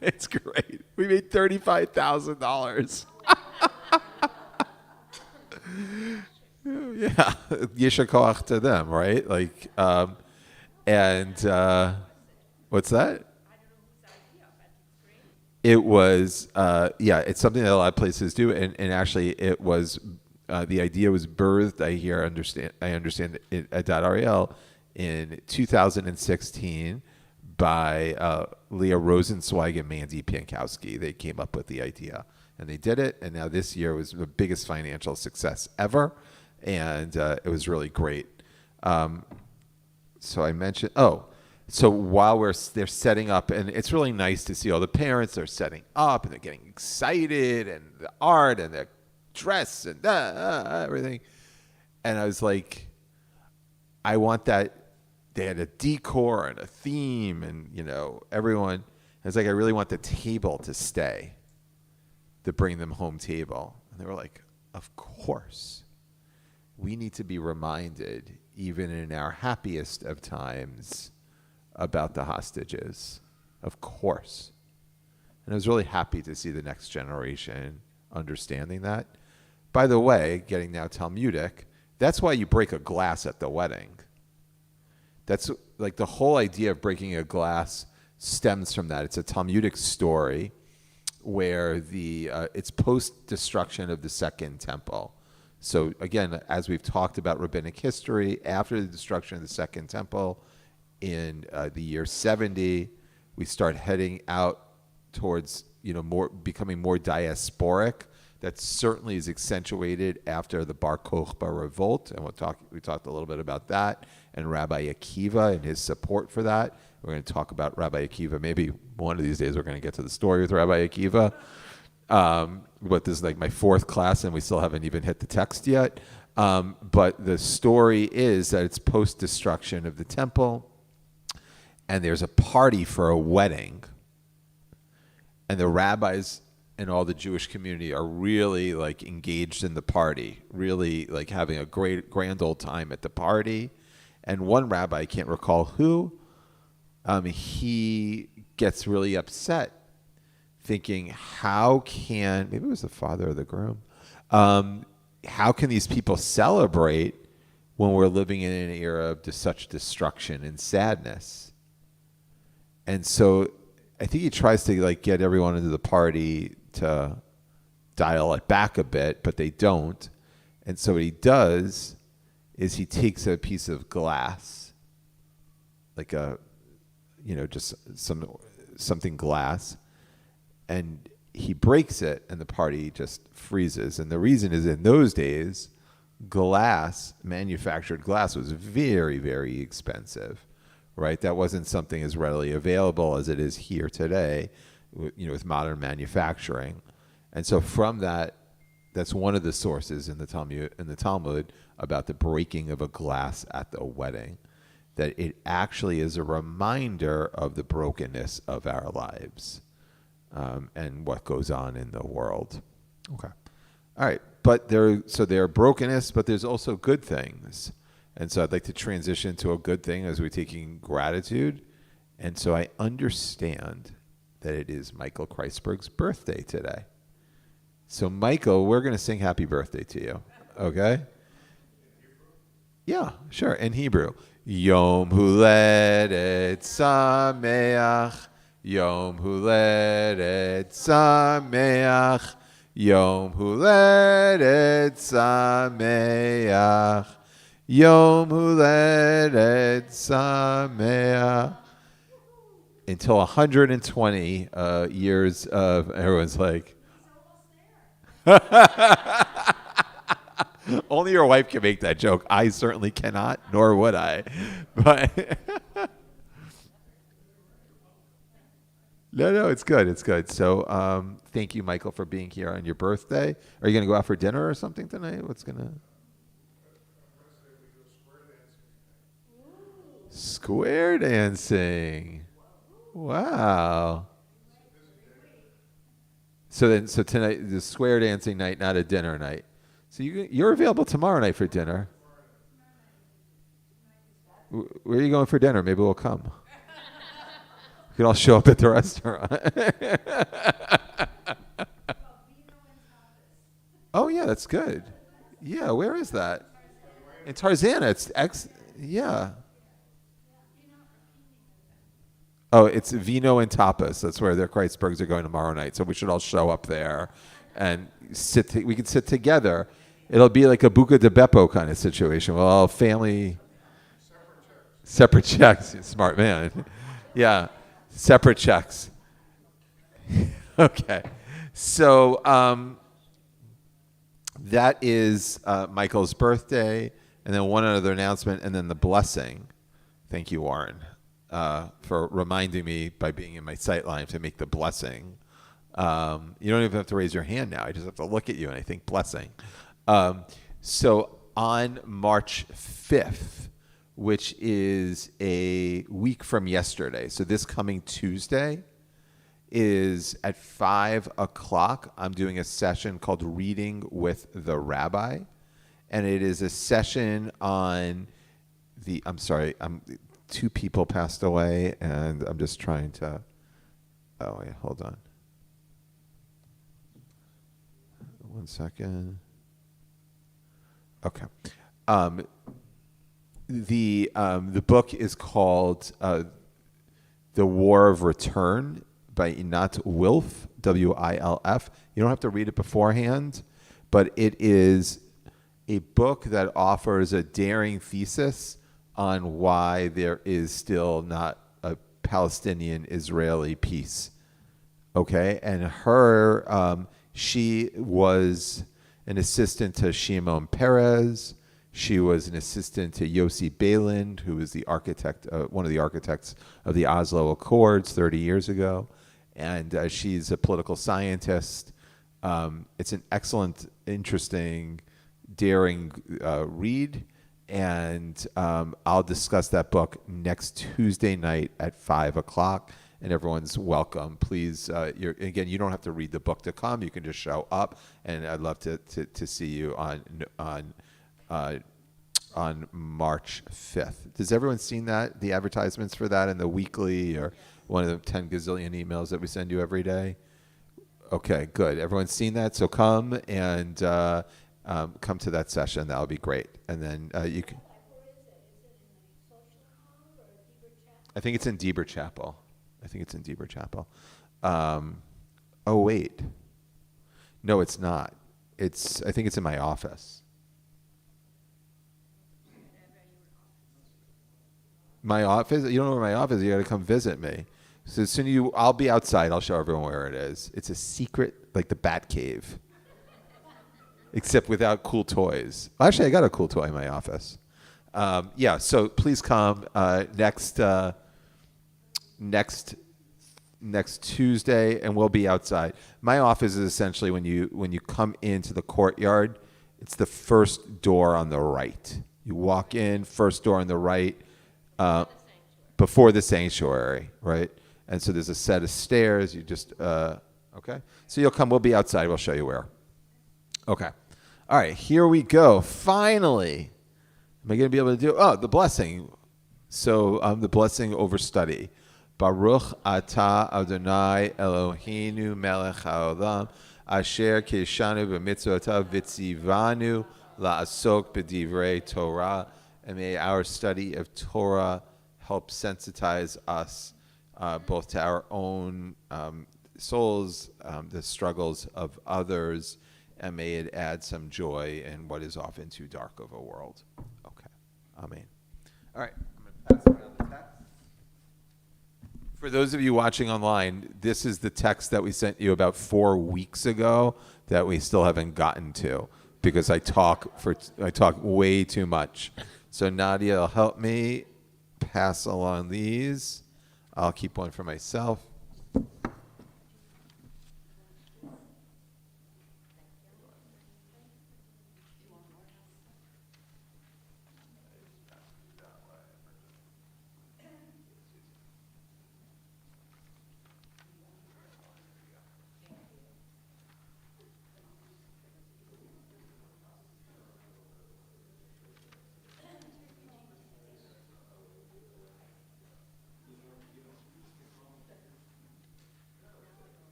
It's great. We made $35,000. Yeah, Yisha Koach to them, right? Like, what's that? It was, it's something that a lot of places do, and actually, it was the idea was birthed. I understand it at Dot Ariel in 2016 by Leah Rosenzweig and Mandy Pankowski. They came up with the idea, and they did it. And now this year was the biggest financial success ever, and it was really great. So I mentioned, so while they're setting up, and it's really nice to see all the parents are setting up, and they're getting excited, and the art, and the dress, and everything. And I was like, I want that. They had a decor and a theme, and everyone. I was like, I really want the table to stay, the bring them home table. And they were like, of course. We need to be reminded, even in our happiest of times, about the hostages. Of course. And I was really happy to see the next generation understanding that. By the way, getting now Talmudic, that's why you break a glass at the wedding. That's like the whole idea of breaking a glass stems from that. It's a Talmudic story where it's post-destruction of the Second Temple. So again, as we've talked about rabbinic history, after the destruction of the Second Temple in the year 70, we start heading out towards becoming more diasporic. That certainly is accentuated after the Bar Kokhba revolt, and we talked a little bit about that, and Rabbi Akiva and his support for that. We're going to talk about Rabbi Akiva. Maybe one of these days we're going to get to the story with Rabbi Akiva. But this is like my fourth class, and we still haven't even hit the text yet. But the story is that it's post-destruction of the temple, and there's a party for a wedding, and the rabbis and all the Jewish community are really like engaged in the party, really like having a grand old time at the party. And one rabbi, I can't recall who, he gets really upset, thinking, maybe it was the father of the groom, how can these people celebrate when we're living in an era of such destruction and sadness? And so I think he tries to like get everyone into the party to dial it back a bit, but they don't. And so what he does is he takes a piece of glass, like just something glass, and he breaks it, and the party just freezes. And the reason is, in those days, manufactured glass was very, very expensive, right? That wasn't something as readily available as it is here today, with modern manufacturing. And so from that, that's one of the sources in the Talmud about the breaking of a glass at the wedding, that it actually is a reminder of the brokenness of our lives, and what goes on in the world. Okay. All right. But there are brokenness, but there's also good things. And so I'd like to transition to a good thing as we're taking gratitude. And so I understand that it is Michael Kreisberg's birthday today. So Michael, we're going to sing happy birthday to you. Okay? Yeah, sure. In Hebrew. Yom Huledet Sameach. Yom Huledet Sameach. Yom Huledet Sameach. Yom Huledet Sameach. Until 120 years of, everyone's like, only your wife can make that joke. I certainly cannot, nor would I. But no, it's good. It's good. So thank you, Michael, for being here on your birthday. Are you going to go out for dinner or something tonight? What's going to? Square dancing. Wow. So tonight, the square dancing night, not a dinner night. So you're available tomorrow night for dinner. Where are you going for dinner? Maybe we'll come. We can all show up at the restaurant. Oh yeah, that's good. Yeah, where is that? In Tarzana. Yeah. Oh, it's Vino and Tapas. That's where their Kreisbergs are going tomorrow night. So we should all show up there and we can sit together. It'll be like a Buca de Beppo kind of situation. Well, all family. Separate checks. Smart man. Yeah. Separate checks. Okay. So that is Michael's birthday. And then one other announcement, and then the blessing. Thank you, Warren, for reminding me by being in my sight line to make the blessing. You don't even have to raise your hand now. I just have to look at you and I think blessing. So on March 5th, which is a week from yesterday, so this coming Tuesday is at 5 o'clock. I'm doing a session called Reading with the Rabbi. And it is a session on two people passed away, and I'm just trying to, hold on. One second. Okay. The book is called The War of Return by Einat Wilf, W-I-L-F. You don't have to read it beforehand, but it is a book that offers a daring thesis on why there is still not a Palestinian-Israeli peace. Okay? And she was an assistant to Shimon Peres. She was an assistant to Yossi Beilin, who was the architect, one of the architects of the Oslo Accords 30 years ago. And she's a political scientist. It's an excellent, interesting, daring read. And I'll discuss that book next Tuesday night at 5 o'clock. And everyone's welcome. Please, again, you don't have to read the book to come. You can just show up. And I'd love to see you on March 5th. Has everyone seen that? The advertisements for that in the weekly or one of the 10 gazillion emails that we send you every day? Okay, good. Everyone's seen that, so come and come to that session. That'll be great. And then you can. I think it's in Deber Chapel. Oh wait, no, it's not. I think it's in my office. My office? You don't know where my office is. You got to come visit me. So as soon as I'll be outside. I'll show everyone where it is. It's a secret, like the Bat Cave, except without cool toys. Actually, I got a cool toy in my office. Yeah, so please come next Tuesday, and we'll be outside. My office is essentially when you come into the courtyard, it's the first door on the right. You walk in, first door on the right, before the sanctuary, right? And so there's a set of stairs. You just okay. So you'll come. We'll be outside. We'll show you where. Okay. All right. Here we go. Finally, am I going to be able to do? Oh, the blessing. So the blessing over study. Baruch atah Adonai Eloheinu melech haolam asher kishanu b'mitzvotav v'tzivanu la'asok b'divrei Torah. And may our study of Torah help sensitize us both to our own souls, the struggles of others, and may it add some joy in what is often too dark of a world. Okay. Amen. All right. I'm going to pass around the text. For those of you watching online, this is the text that we sent you about 4 weeks ago that we still haven't gotten to because I talk way too much. So Nadia will help me pass along these. I'll keep one for myself.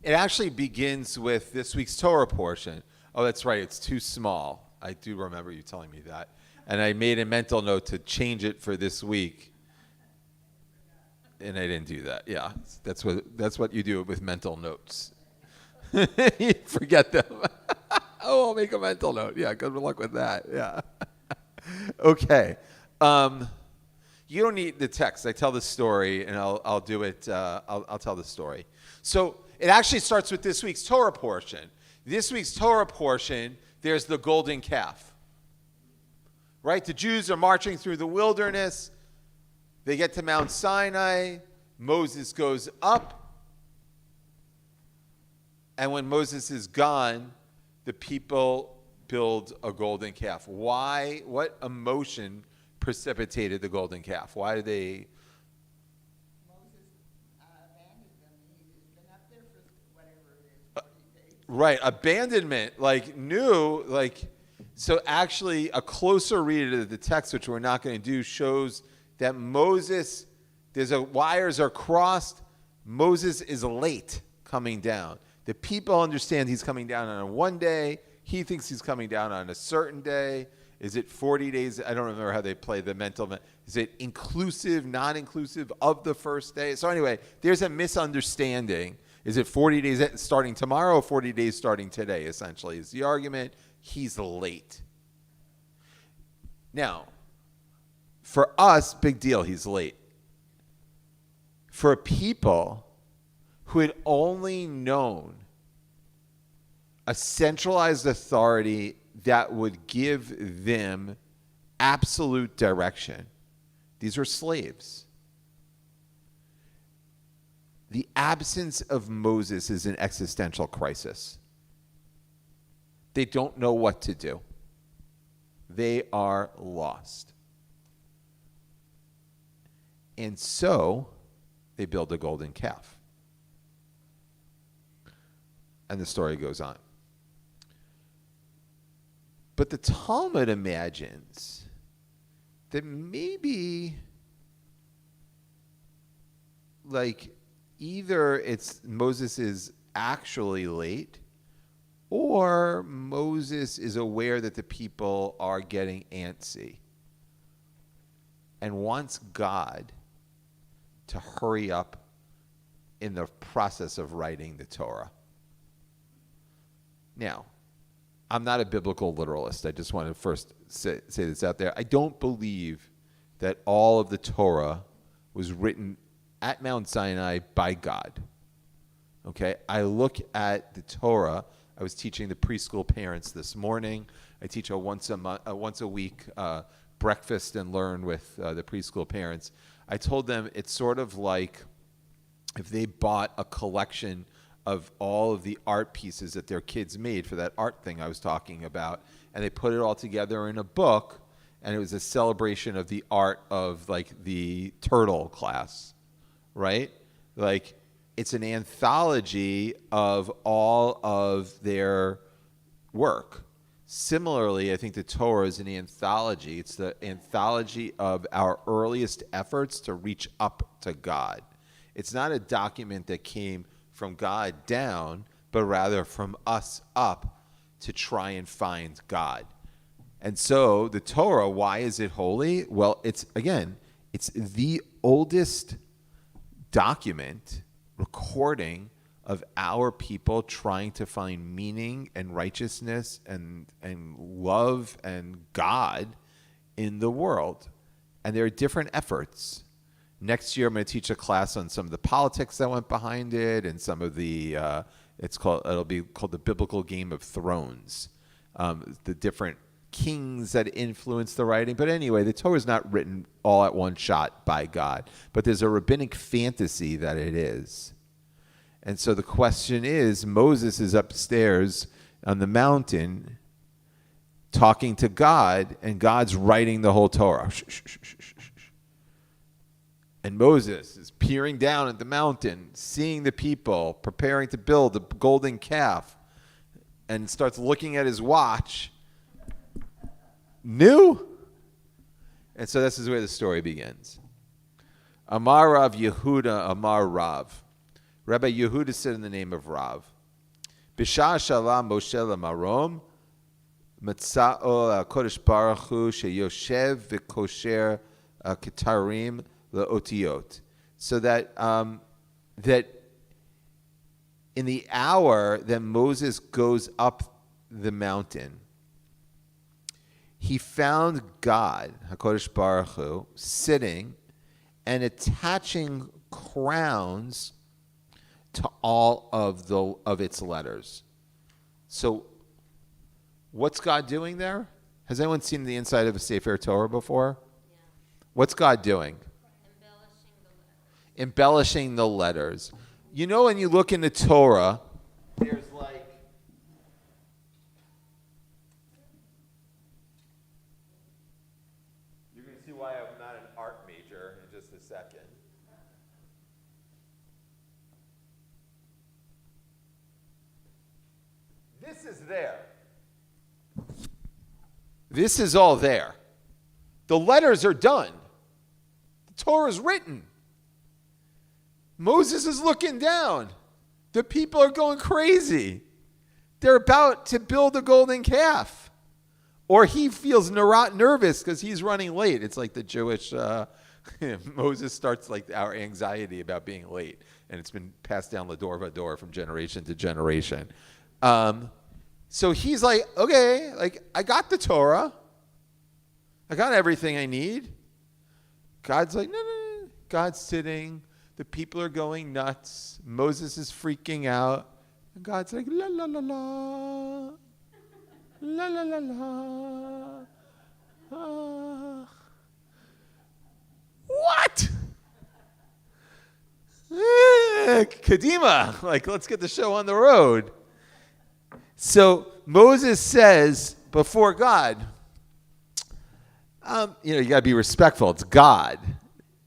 It actually begins with this week's Torah portion. Oh, that's right. It's too small. I do remember you telling me that. And I made a mental note to change it for this week. And I didn't do that. Yeah, that's what you do with mental notes. You forget them. Oh, I'll make a mental note. Yeah, good luck with that. Yeah. Okay. You don't need the text. I tell the story, and I'll do it. I'll tell the story. So it actually starts with this week's Torah portion. This week's Torah portion, there's the golden calf. Right? The Jews are marching through the wilderness. They get to Mount Sinai. Moses goes up. And when Moses is gone, the people build a golden calf. Why? What emotion precipitated the golden calf? Why did they? Moses abandoned them. He's been up there for whatever it is, 40 days. Right, abandonment, so actually a closer read of the text, which we're not going to do, shows that Moses, wires are crossed, Moses is late coming down. The people understand he's coming down on one day, he thinks he's coming down on a certain day. Is it 40 days? I don't remember how they play the mental. Is it inclusive, non-inclusive of the first day? So anyway, there's a misunderstanding. Is it 40 days starting tomorrow or 40 days starting today, essentially, is the argument. He's late. Now, for us, big deal, he's late. For people who had only known a centralized authority that would give them absolute direction, these were slaves. The absence of Moses is an existential crisis. They don't know what to do. They are lost. And so they build a golden calf. And the story goes on. But the Talmud imagines that maybe, either it's Moses is actually late, or Moses is aware that the people are getting antsy. and wants God to hurry up in the process of writing the Torah. Now, I'm not a biblical literalist. I just want to first say this out there. I don't believe that all of the Torah was written at Mount Sinai by God. Okay? I look at the Torah. I was teaching the preschool parents this morning. I teach a once a week breakfast and learn with the preschool parents. I told them it's sort of like if they bought a collection of all of the art pieces that their kids made for that art thing I was talking about, and they put it all together in a book, and it was a celebration of the art of like the turtle class, right? Like it's an anthology of all of their work. Similarly, I think the Torah is an anthology. It's the anthology of our earliest efforts to reach up to God. It's not a document that came from God down, but rather from us up to try and find God. And so the Torah, why is it holy? Well, it's the oldest document, recording of our people trying to find meaning and righteousness and love and God in the world. And there are different efforts. Next year, I'm going to teach a class on some of the politics that went behind it, and some of the it'll be called the Biblical Game of Thrones, the different kings that influenced the writing. But anyway, the Torah is not written all at one shot by God, but there's a rabbinic fantasy that it is. And so the question is, Moses is upstairs on the mountain talking to God, and God's writing the whole Torah. And Moses is peering down at the mountain, seeing the people preparing to build the golden calf, and starts looking at his watch. New? And so this is where the story begins. Amar Rav Yehuda, Amar Rav. Rabbi Yehuda said in the name of Rav, B'shah shalom Moshe l'marom, Matza'o HaKodesh Baruch Hu sheyoshev v'kosher ketarim le'otiyot. So that that in the hour that Moses goes up the mountain, he found God, HaKodesh Baruch Hu, sitting and attaching crowns to all of its letters. So what's God doing there? Has anyone seen the inside of a Sefer Torah before? Yeah. What's God doing? Embellishing the letters. You know, when you look in the Torah, there's like, you're going to see why I'm not an art major in just a second. This is there. This is all there. The letters are done. The Torah is written. Moses is looking down. The people are going crazy. They're about to build a golden calf. Or he feels nervous because he's running late. It's like the Jewish, Moses starts like our anxiety about being late. And it's been passed down l'dor v'dor from generation to generation. So he's like, okay, like I got the Torah. I got everything I need. God's like, no. God's sitting. The people are going nuts. Moses is freaking out. And God's like, la, la, la, la. La, la, la, la. What? Kadima. Like, let's get the show on the road. So Moses says before God, you got to be respectful. It's God.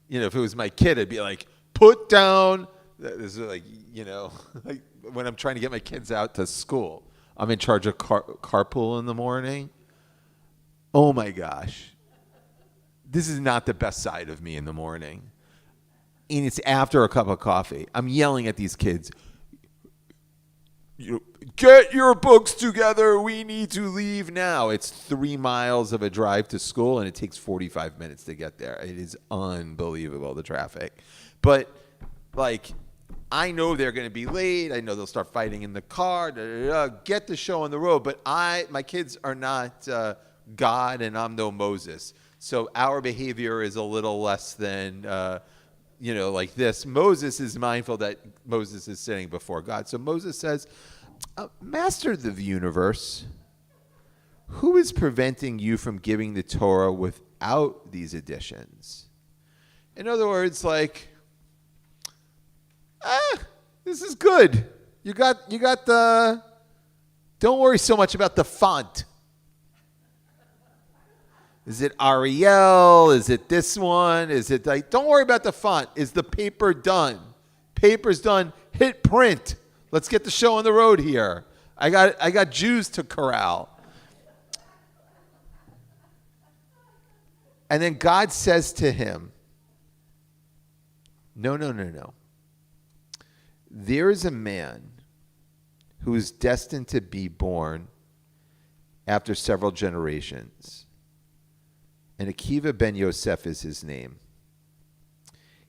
If it was my kid, I'd be like, put down. This is like, like when I'm trying to get my kids out to school. I'm in charge of carpool in the morning. Oh my gosh. This is not the best side of me in the morning. And it's after a cup of coffee. I'm yelling at these kids. get your books together. We need to leave now. It's 3 miles of a drive to school, and it takes 45 minutes to get there. It is unbelievable, the traffic. But, like, I know they're going to be late. I know they'll start fighting in the car. Get the show on the road. But my kids are not God, and I'm no Moses. So our behavior is a little less than, like this. Moses is mindful that Moses is sitting before God. So Moses says, Master of the universe, who is preventing you from giving the Torah without these additions? In other words, like, this is good. You got the, don't worry so much about the font. Is it Arial? Is it this one? Is it like, don't worry about the font. Is the paper done? Paper's done. Hit print. Let's get the show on the road here. I got Jews to corral. And then God says to him, no. There is a man who is destined to be born after several generations. And Akiva ben Yosef is his name.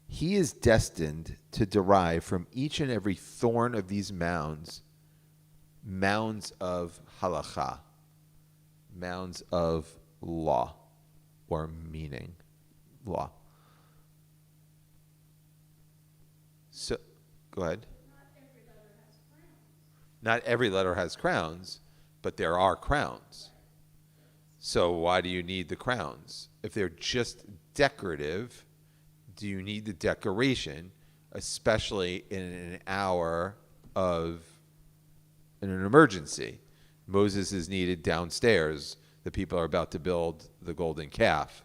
He is destined to derive from each and every thorn of these mounds of halacha, mounds of law or meaning, law. So, go ahead. Not every letter has crowns, but there are crowns. So why do you need the crowns? If they're just decorative, do you need the decoration, especially in an hour in an emergency? Moses is needed downstairs. The people are about to build the golden calf.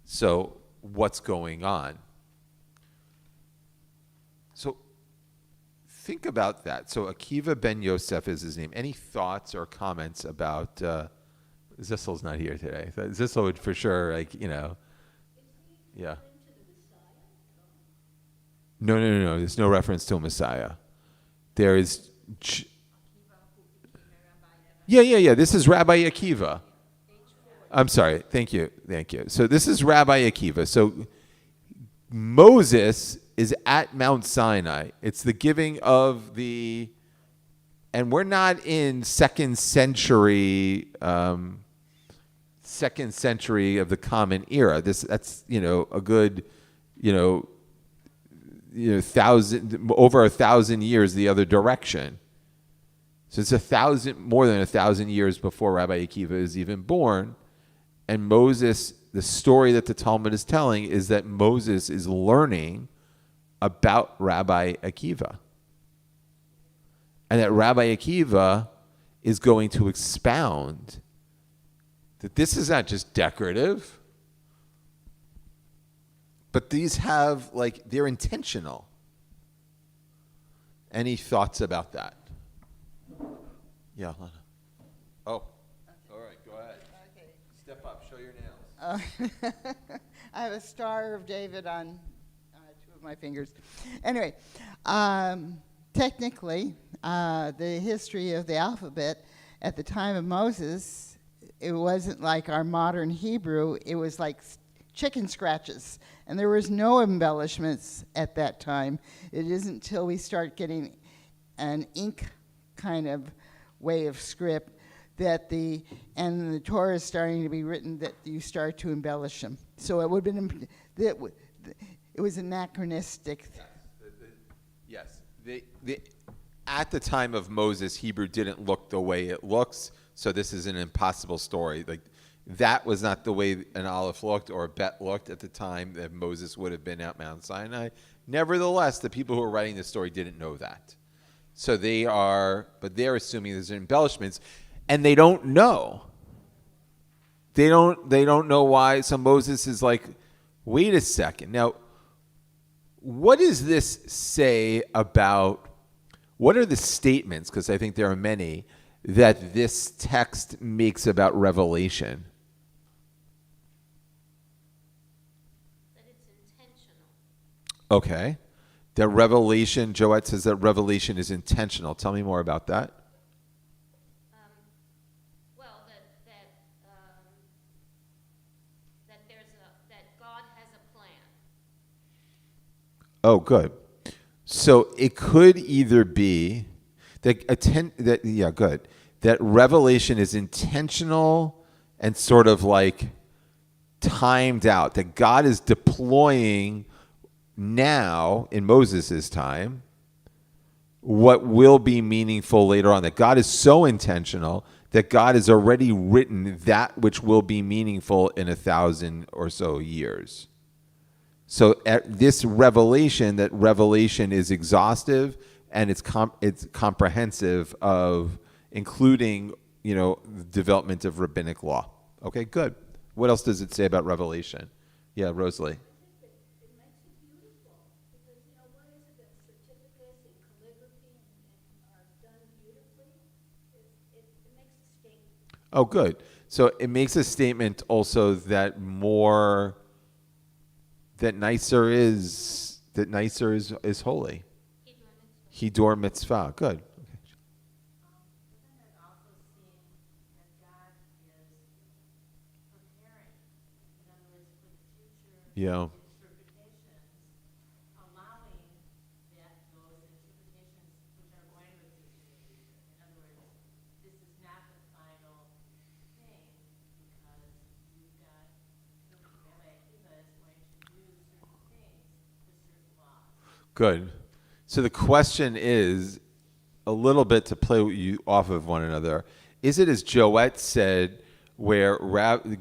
So what's going on? So think about that. So Akiva ben Yosef is his name. Any thoughts or comments about... Zissel's not here today. Zissel would for sure, yeah. No. There's no reference to a Messiah. There is... Yeah. This is Rabbi Akiva. I'm sorry. Thank you. So this is Rabbi Akiva. So Moses is at Mount Sinai. It's the giving of the... And we're not in second century of the Common Era. That's a good, over 1,000 years the other direction. So it's more than 1,000 years before Rabbi Akiva is even born. And Moses, the story that the Talmud is telling is that Moses is learning about Rabbi Akiva. And that Rabbi Akiva is going to expound that this is not just decorative, but these have, they're intentional. Any thoughts about that? Yeah, Lana. Oh, all right, go ahead. Okay. Step up, show your nails. I have a Star of David on two of my fingers. Anyway, technically, the history of the alphabet at the time of Moses, it wasn't like our modern Hebrew. It was like chicken scratches, and there was no embellishments at that time. It isn't until we start getting an ink kind of way of script that the Torah is starting to be written that you start to embellish them. So it would have been it was anachronistic. Yes. At the time of Moses, Hebrew didn't look the way it looks, so this is an impossible story. That was not the way an Aleph looked or a Bet looked at the time that Moses would have been at Mount Sinai. Nevertheless, the people who are writing this story didn't know that. So they're assuming there's embellishments, and they don't know. They don't know why. So Moses is like, wait a second. Now, what does this say about, what are the statements, because I think there are many, that this text makes about revelation? That it's intentional. Okay. That revelation, Joette says that revelation is intentional. Tell me more about that. Well, that God has a plan. Oh, good. So it could either be that revelation is intentional and sort of like timed out. That God is deploying now in Moses' time what will be meaningful later on. That God is so intentional that God has already written that which will be meaningful in 1,000 or so years. So at this revelation, that revelation is exhaustive and it's comprehensive of including, the development of rabbinic law. Okay, good. What else does it say about revelation? Yeah, Rosalie. It makes it beautiful, because, what is it that certificates and calligraphy and are done beautifully? It makes a statement. Oh, good. So it makes a statement also that nicer is holy. Hidor mitzvah. Good. Okay. Doesn't it also seem that God is preparing, in other words, for the future Yeah. interpretations, allowing those interpretations which are going to exist in the future? In other words, this is not the final thing, because you've got Rabbi Akiva is going to use certain things for certain laws. Good. So the question is, a little bit to play you off of one another, is it as Joette said, where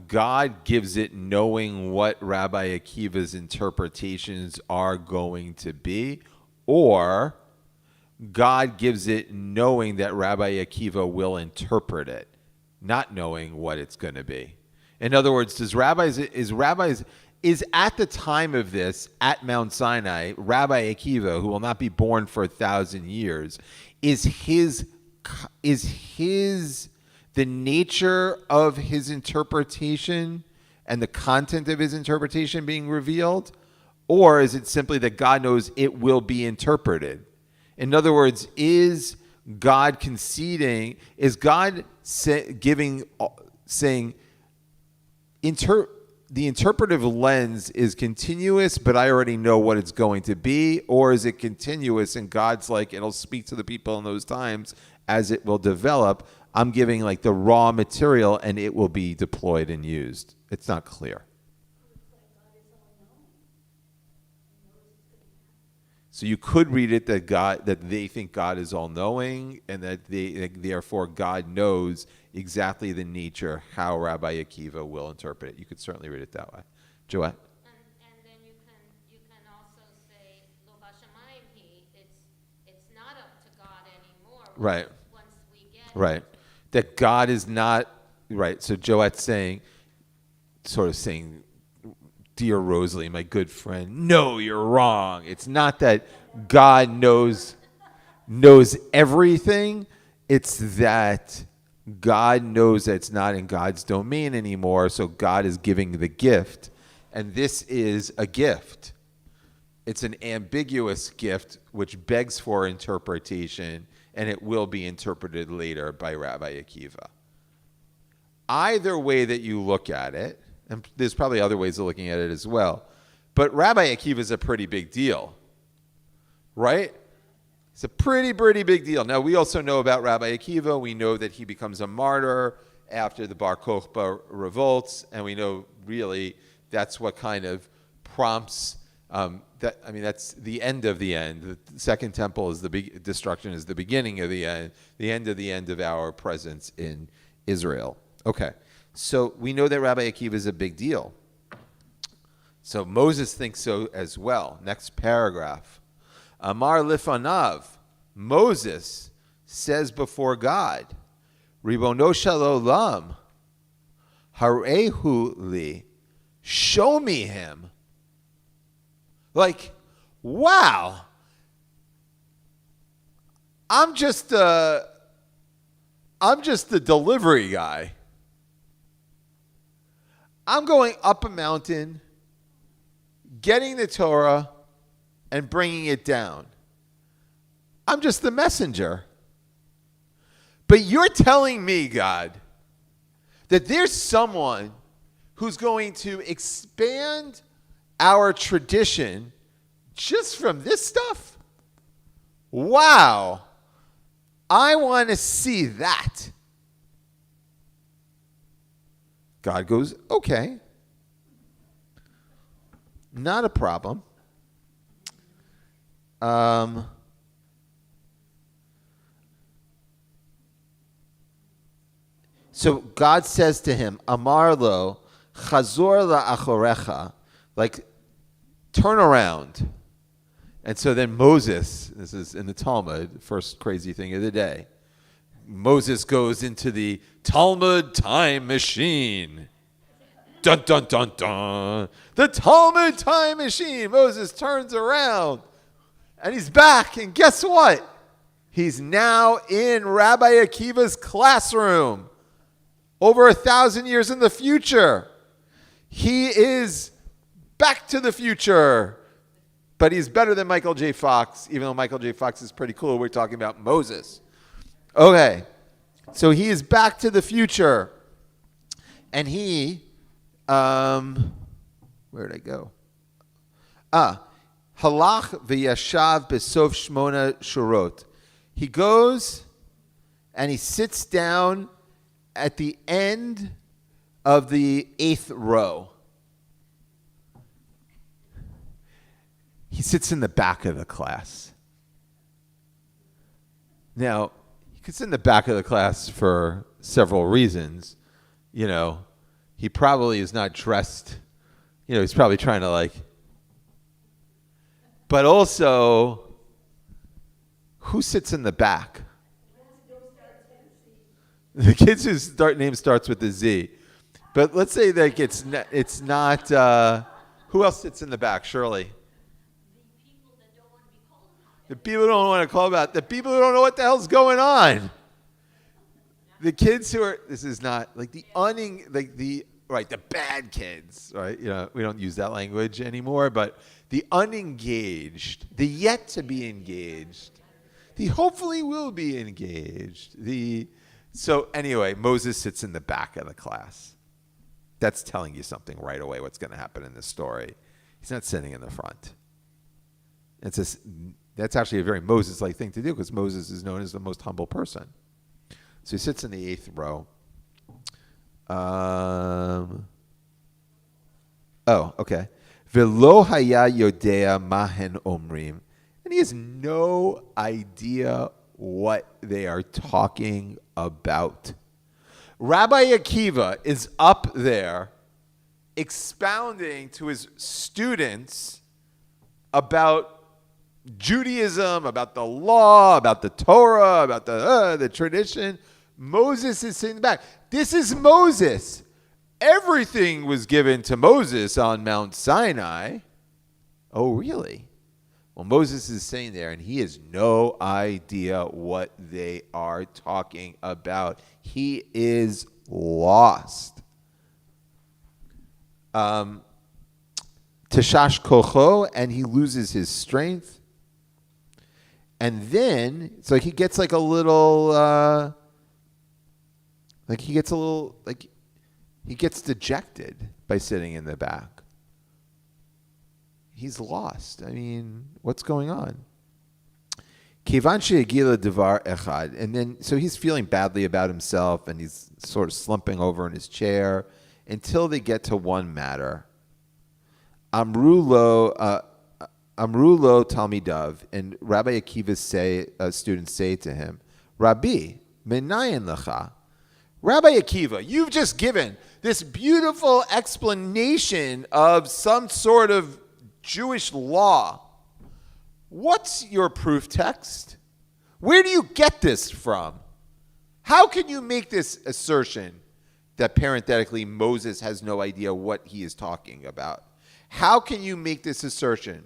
God gives it knowing what Rabbi Akiva's interpretations are going to be, or God gives it knowing that Rabbi Akiva will interpret it, not knowing what it's going to be? In other words, is at the time of this, at Mount Sinai, Rabbi Akiva, who will not be born for 1,000 years, is the nature of his interpretation and the content of his interpretation being revealed? Or is it simply that God knows it will be interpreted? In other words, is God conceding, is God saying, the interpretive lens is continuous, but I already know what it's going to be? Or is it continuous and God's like, it'll speak to the people in those times as it will develop? I'm giving like the raw material and it will be deployed and used. It's not clear. So you could read it that they think God is all-knowing, and that therefore God knows exactly the nature how Rabbi Akiva will interpret it. You could certainly read it that way. Joette? And then you can also say, Lo Bashamayim, it's not up to God anymore. Right. Once we get Right. That God is not, right. So Joette's saying, dear Rosalie, my good friend, no, you're wrong. It's not that God knows everything. It's that God knows that it's not in God's domain anymore, so God is giving the gift. And this is a gift. It's an ambiguous gift which begs for interpretation, and it will be interpreted later by Rabbi Akiva. Either way that you look at it, and there's probably other ways of looking at it as well, but Rabbi Akiva is a pretty big deal, right? It's a pretty big deal. Now, we also know about Rabbi Akiva. We know that he becomes a martyr after the Bar Kokhba revolts, and we know really that's what kind of prompts that's the end of the end. The Second Temple is destruction is the beginning of the end of our presence in Israel. Okay. So we know that Rabbi Akiva is a big deal. So Moses thinks so as well. Next paragraph. Amar lifanav. Moses says before God, Ribono shel olam, harehu li, show me him. Like, wow. I'm just the delivery guy. I'm going up a mountain, getting the Torah, and bringing it down. I'm just the messenger. But you're telling me, God, that there's someone who's going to expand our tradition just from this stuff? Wow. I want to see that. God goes, okay. Not a problem. So God says to him, Amar lo, chazor la'achorecha, like, turn around. And so then Moses, this is in the Talmud, first crazy thing of the day, Moses goes into the Talmud time machine. Dun, dun, dun, dun. The Talmud time machine. Moses turns around, and he's back, and guess what? He's now in Rabbi Akiva's classroom. Over 1,000 years in the future. He is back to the future. But he's better than Michael J. Fox, even though Michael J. Fox is pretty cool. We're talking about Moses. Okay. So he is back to the future. And he, where did I go? Halach v'yashav besof shmona shurot. He goes and he sits down at the end of the 8th row. He sits in the back of the class. Now, he could sit in the back of the class for several reasons. You know, he probably is not dressed. You know, he's probably trying to but also, who sits in the back? The kids whose name starts with a Z. But let's say that it's not, who else sits in the back, Shirley? The people who don't want to call about. The people who don't know what the hell's going on. The kids who are, this is not, like the bad kids, right? You know, we don't use that language anymore, but the unengaged, the yet to be engaged, the hopefully will be engaged, so anyway, Moses sits in the back of the class. That's telling you something right away what's going to happen in this story. He's not sitting in the front. That's actually a very Moses-like thing to do because Moses is known as the most humble person. So he sits in the 8th row. Okay. V'lo haya yodea mahen omrim. And he has no idea what they are talking about. Rabbi Akiva is up there expounding to his students about Judaism, about the law, about the Torah, about the tradition. Moses is sitting back. This is Moses. Everything was given to Moses on Mount Sinai. Oh, really? Well, Moses is sitting there, and he has no idea what they are talking about. He is lost. Tashash kocho, and he loses his strength. And then, it's like he gets like a little, he gets dejected by sitting in the back. He's lost. I mean, what's going on? Kivan she'agila devar echad. And then, so he's feeling badly about himself, and he's sort of slumping over in his chair until they get to one matter. Amru lo Talmidav, and Rabbi Akiva's students say to him, Rabbi, menayin lecha. Rabbi Akiva, you've just given this beautiful explanation of some sort of Jewish law. What's your proof text? Where do you get this from? How can you make this assertion that parenthetically Moses has no idea what he is talking about? How can you make this assertion?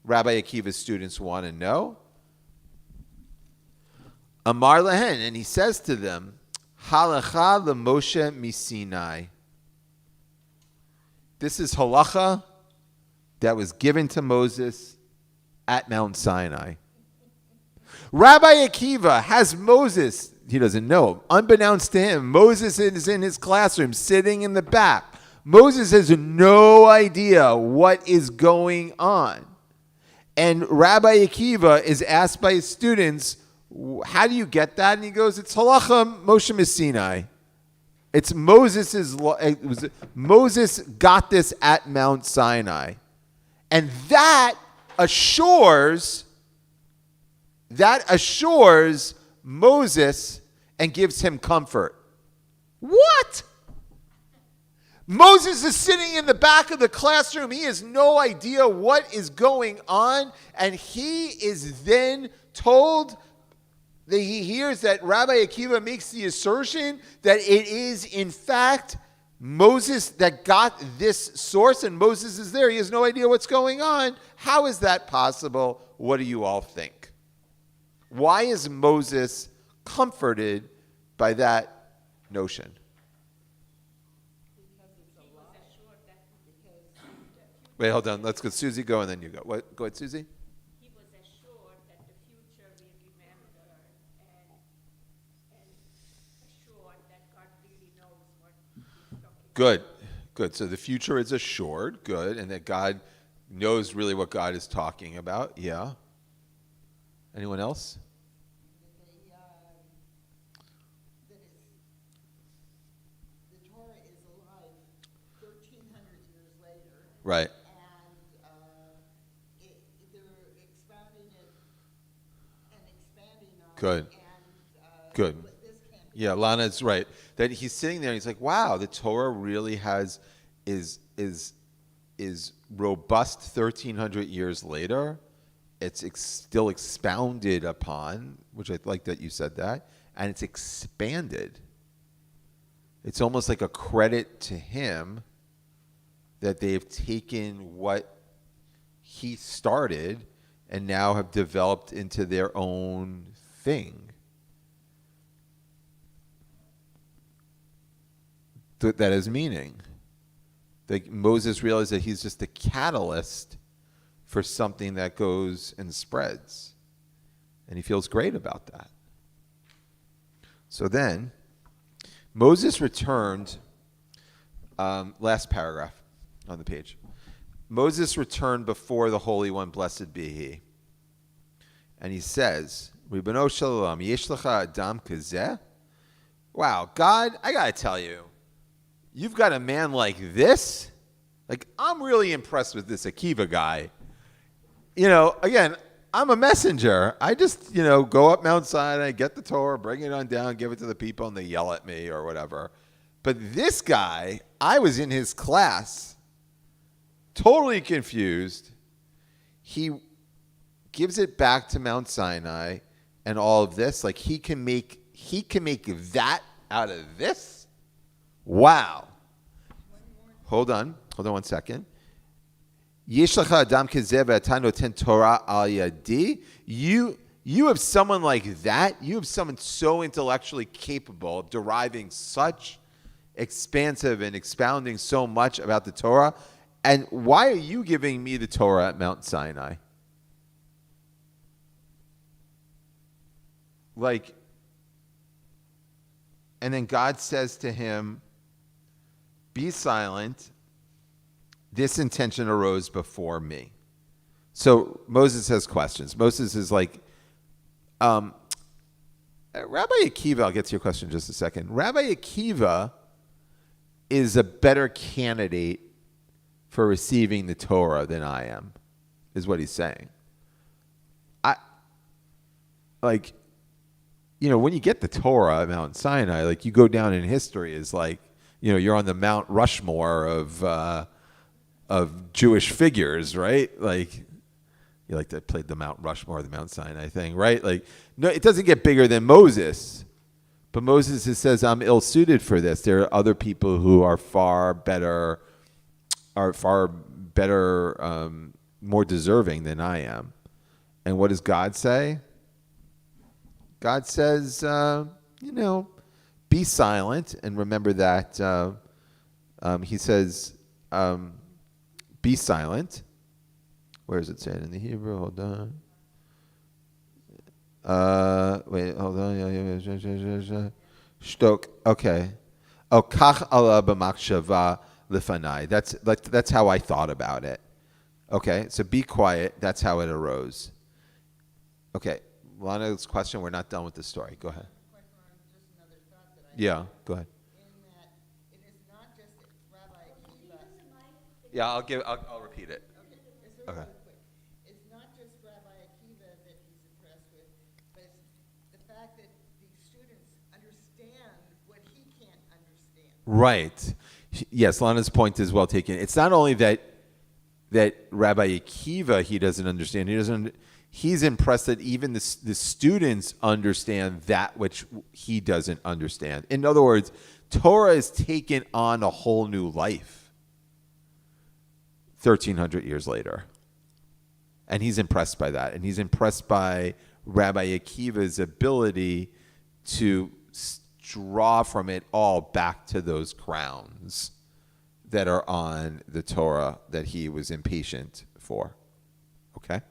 Rabbi Akiva's students want to know. Amar lehen, and he says to them, Halacha leMoshe miSinai. This is halacha that was given to Moses at Mount Sinai. Rabbi Akiva has Moses, he doesn't know, unbeknownst to him, Moses is in his classroom sitting in the back. Moses has no idea what is going on. And Rabbi Akiva is asked by his students, how do you get that? And he goes, it's Halacha Moshe Sinai. It's Moses got this at Mount Sinai. And that assures Moses and gives him comfort. What? Moses is sitting in the back of the classroom. He has no idea what is going on. And he is then told that he hears that Rabbi Akiva makes the assertion that it is, in fact, Moses that got this source, and Moses is there. He has no idea what's going on. How is that possible? What do you all think? Why is Moses comforted by that notion? Wait, hold on. Let's go. Susie, go, and then you go. What? Go ahead, Susie. He was assured that the future will remember and assured that God really knows what he's talking about. Good. Good. So the future is assured. Good. And that God knows really what God is talking about. Yeah. Anyone else? The Torah is alive 1,300 years later. Right. They're expounding it and expanding on Good. it. And Good. this can't be. Yeah, Lana's right. That he's sitting there and he's like, wow, the Torah really is robust 1,300 years later. It's still expounded upon, which I like that you said that, and it's expanded. It's almost like a credit to him that they've taken what he started and now have developed into their own thing. That is meaning. That Moses realized that he's just a catalyst for something that goes and spreads. And he feels great about that. So then, Moses returned, last paragraph on the page. Moses returned before the Holy One, blessed be he. And he says, Ribbono shel olam, yesh lecha adam kazeh? Wow, God, I got to tell you, you've got a man like this? Like, I'm really impressed with this Akiva guy. You know, again, I'm a messenger. I just, go up Mount Sinai, get the Torah, bring it on down, give it to the people, and they yell at me or whatever. But this guy, I was in his class, totally confused. He gives it back to Mount Sinai and all of this. Like, he can make that out of this? Wow. Hold on 1 second. Yesh lecha adam kezeh ve'ata noten Torah al yadi. You have someone like that. You have someone so intellectually capable of deriving such expansive and expounding so much about the Torah. And why are you giving me the Torah at Mount Sinai? Like, and then God says to him, be silent. This intention arose before me. So Moses has questions. Moses is like, Rabbi Akiva, I'll get to your question in just a second. Rabbi Akiva is a better candidate for receiving the Torah than I am, is what he's saying. When you get the Torah at Mount Sinai, like, you go down in history as like, you're on the Mount Rushmore of Jewish figures, right? Like, you like to play the Mount Rushmore, the Mount Sinai thing, right? Like, no, it doesn't get bigger than Moses. But Moses says, I'm ill-suited for this. There are other people who are far better, more deserving than I am. And what does God say? God says, be silent, and remember that he says, be silent, Where does it say it in the Hebrew? Hold on. Wait, hold on. Shtok. Okay. Oh, kach ala b'machshava lifanai. That's how I thought about it. Okay, so be quiet. That's how it arose. Okay, Lana's question. We're not done with the story. Go ahead. Yeah, go ahead. Yeah, I'll repeat it. Okay. It's not just Rabbi Akiva that he's impressed with, but it's the fact that the students understand what he can't understand. Right. Yes, Lana's point is well taken. It's not only that Rabbi Akiva he doesn't understand. He's impressed that even the students understand that which he doesn't understand. In other words, Torah has taken on a whole new life 1,300 years later. And he's impressed by that. And he's impressed by Rabbi Akiva's ability to draw from it all back to those crowns that are on the Torah that he was impatient for. Okay?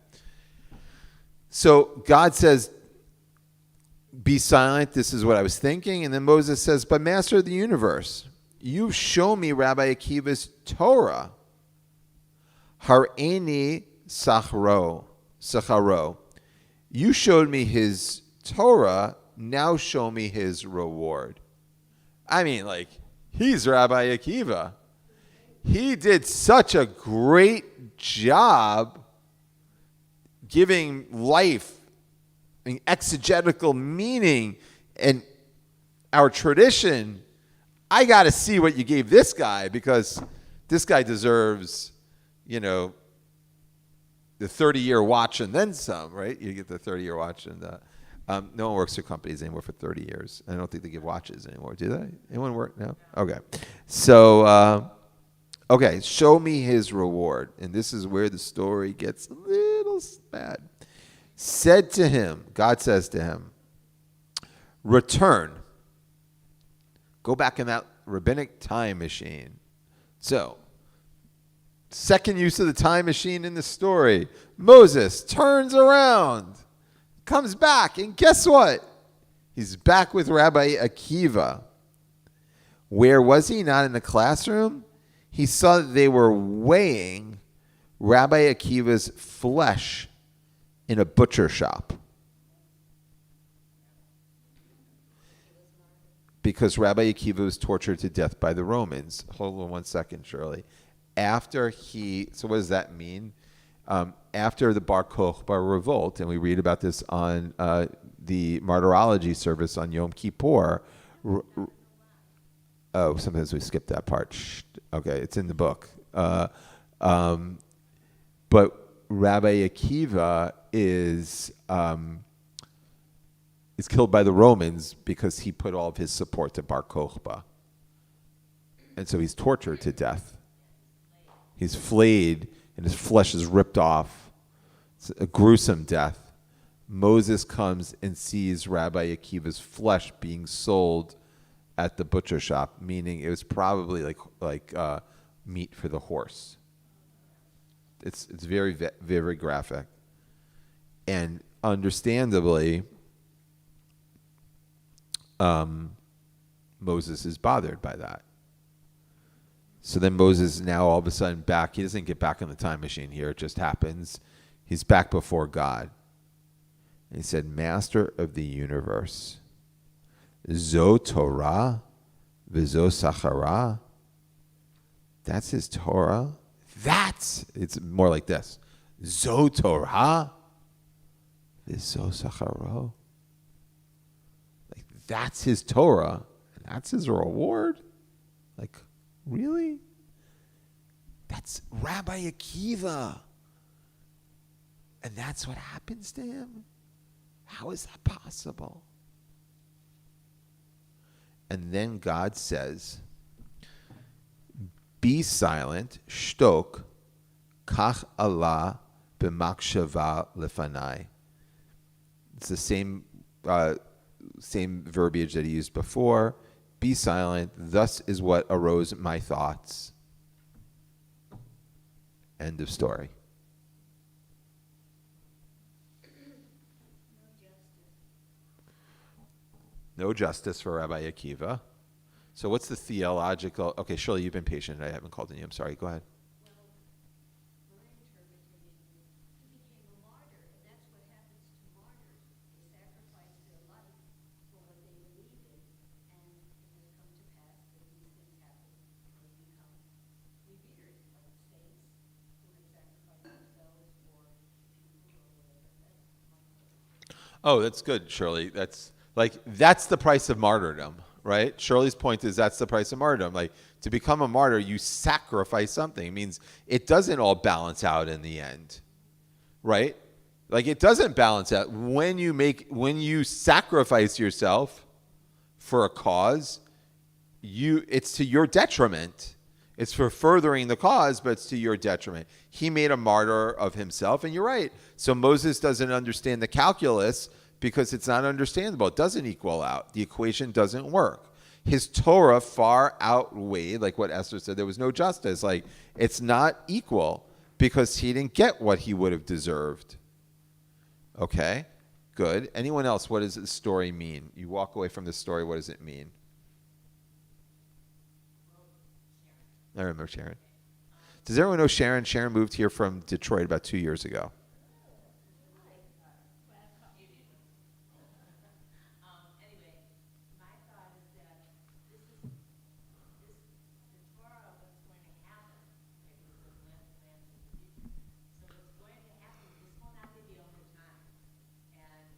So God says, be silent. This is what I was thinking. And then Moses says, but Master of the universe, you've shown me Rabbi Akiva's Torah. Har'eni Sacharo. You showed me his Torah, now show me his reward. I mean, like, he's Rabbi Akiva. He did such a great job giving life and exegetical meaning and our tradition. I got to see what you gave this guy, because this guy deserves, the 30-year watch and then some, right? You get the 30-year watch, and no one works for companies anymore for 30 years. I don't think they give watches anymore, do they? Anyone work? No? Okay. So, show me his reward. And this is where the story gets a little bad. Said to him, God says to him, return. Go back in that rabbinic time machine. So, second use of the time machine in the story. Moses turns around, comes back, and guess what? He's back with Rabbi Akiva. Where was he? Not in the classroom. He saw that they were weighing Rabbi Akiva's flesh in a butcher shop. Because Rabbi Akiva was tortured to death by the Romans. Hold on one second, Shirley. So what does that mean? After the Bar Kokhba revolt, and we read about this on the martyrology service on Yom Kippur. Sometimes we skip that part. Okay, it's in the book. But Rabbi Akiva is killed by the Romans because he put all of his support to Bar Kokhba. And so he's tortured to death. He's flayed, and his flesh is ripped off. It's a gruesome death. Moses comes and sees Rabbi Akiva's flesh being sold at the butcher shop, meaning it was probably like meat for the horse. It's very, very graphic. And understandably, Moses is bothered by that. So then Moses is now all of a sudden back. He doesn't get back in the time machine here. It just happens. He's back before God. And he said, Master of the universe, Zo Torah, Vizo Sachara. That's his Torah. It's more like this. Zo Torah, Vizo Sacharo. Like, that's his Torah, and that's his reward? Like, really? That's Rabbi Akiva. And that's what happens to him? How is that possible? And then God says, be silent, shtok, kach Allah b'makshava lefanai. It's the same verbiage that he used before. Be silent, thus is what arose my thoughts. End of story. No justice for Rabbi Akiva. So what's the theological? Okay, Shirley, you've been patient. I haven't called on you. I'm sorry. Go ahead. Oh, that's good, Shirley. That's the price of martyrdom, right? Shirley's point is that's the price of martyrdom. Like, to become a martyr, you sacrifice something. It means it doesn't all balance out in the end, right? Like, it doesn't balance out when you sacrifice yourself for a cause. It's to your detriment. It's for furthering the cause, but it's to your detriment. He made a martyr of himself, and you're right. So Moses doesn't understand the calculus because it's not understandable. It doesn't equal out. The equation doesn't work. His Torah far outweighed, like what Esther said, there was no justice. Like, it's not equal because he didn't get what he would have deserved. Okay, good. Anyone else, what does this story mean? You walk away from this story, what does it mean? I remember Sharon. Does everyone know Sharon? Sharon moved here from Detroit about 2 years ago. Anyway, my thought is that this is the Torah of what's going to happen. Maybe this is land in the future. So what's going to happen, this will not be the only time. And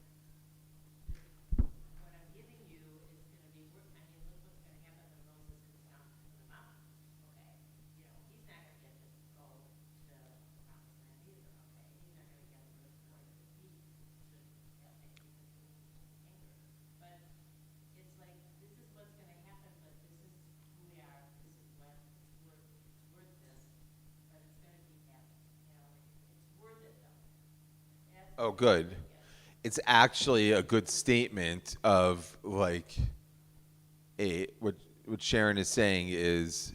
what I'm giving you is going to be work. I mean, look what's going to happen when Moses comes down from the mountain. Okay, you know, he's not going to get to go to the promised land either. Okay, he's not going to get the point of the feet to have anything to do with anger. But it's like this is what's going to happen. But this is who we are. This is what it's worth this. But it's going to be happening. You know, it's worth it though. That's Oh, good. It's actually a good statement of like what Sharon is saying is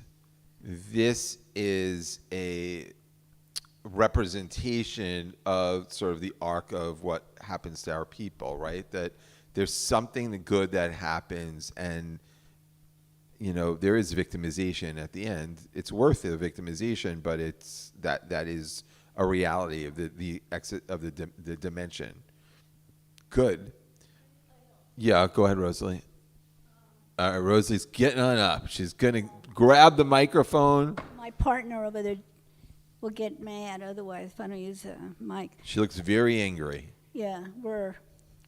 this is a representation of sort of the arc of what happens to our people, right? That there's something good that happens, and there is victimization at the end. It's worth the victimization, but it's that is a reality of the exit of the dimension. Good. Yeah, go ahead, Rosalie. All right, Rosalie's getting on up. She's gonna grab the microphone. My partner over there will get mad otherwise if I don't use a mic. She looks very angry. Yeah, we're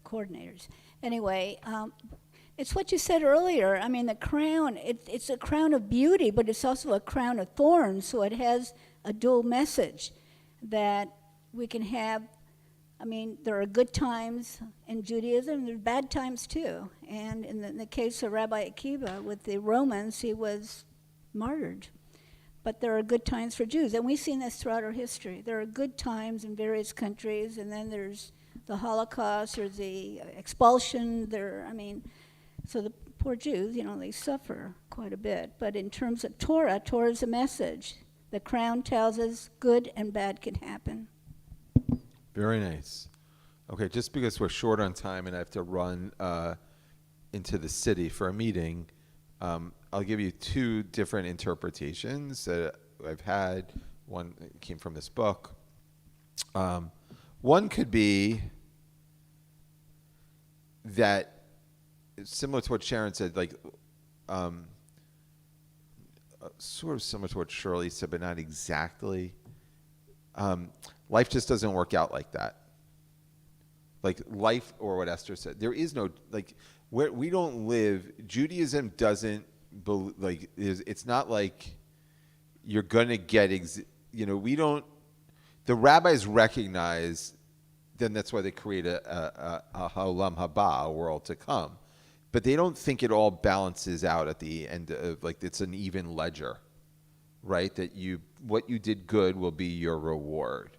coordinators. Anyway, it's what you said earlier. I mean, the crown, it's a crown of beauty, but it's also a crown of thorns, so it has a dual message that we can have. I mean, there are good times in Judaism, there are bad times too. And in the case of Rabbi Akiva with the Romans, he was martyred. But there are good times for Jews, and we've seen this throughout our history. There are good times in various countries, and then there's the Holocaust or the expulsion. So the poor Jews, they suffer quite a bit. But in terms of Torah, Torah is a message. The crown tells us good and bad can happen. Very nice. Okay, just because we're short on time and I have to run into the city for a meeting, I'll give you two different interpretations that I've had. One came from this book. One could be that, similar to what Sharon said, sort of similar to what Shirley said, but not exactly. Life just doesn't work out like that. Like life, or what Esther said, there is no, where we don't live, Judaism doesn't, it's not like you're going to get, we don't, the rabbis recognize, then that's why they create a Ha'olam Haba, a world to come. But they don't think it all balances out at the end of, it's an even ledger, right? That what you did good will be your reward.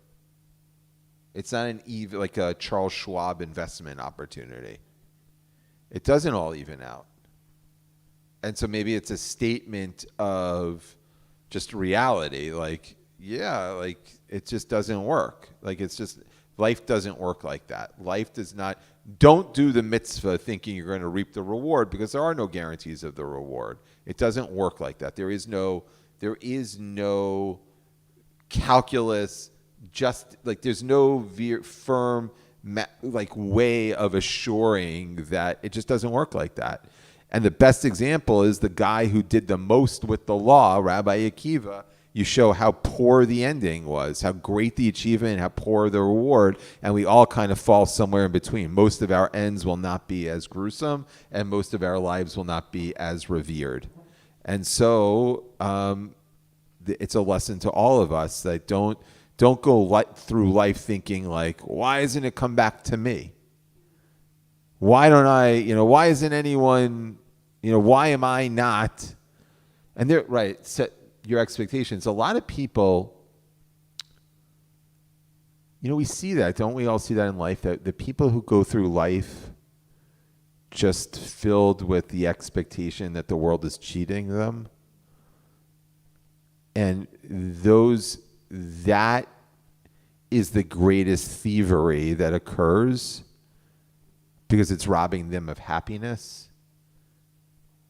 It's not an even, like a Charles Schwab investment opportunity. It doesn't all even out. And so maybe it's a statement of just reality. It just doesn't work. It's just, Life doesn't work like that. Life does not. Don't do the mitzvah thinking you're going to reap the reward, because there are no guarantees of the reward. It doesn't work like that. There is no calculus. Just like there's no firm way of assuring that. It just doesn't work like that. And the best example is the guy who did the most with the law, Rabbi Akiva. You show how poor the ending was, how great the achievement, how poor the reward, and we all kind of fall somewhere in between. Most of our ends will not be as gruesome, and most of our lives will not be as revered. And so it's a lesson to all of us that don't go through life thinking like, why isn't it come back to me? Why don't I, why isn't anyone, why am I not? And they're right. Set your expectations. A lot of people, we see that, don't we all see that in life, that the people who go through life just filled with the expectation that the world is cheating them. And that is the greatest thievery that occurs, because it's robbing them of happiness.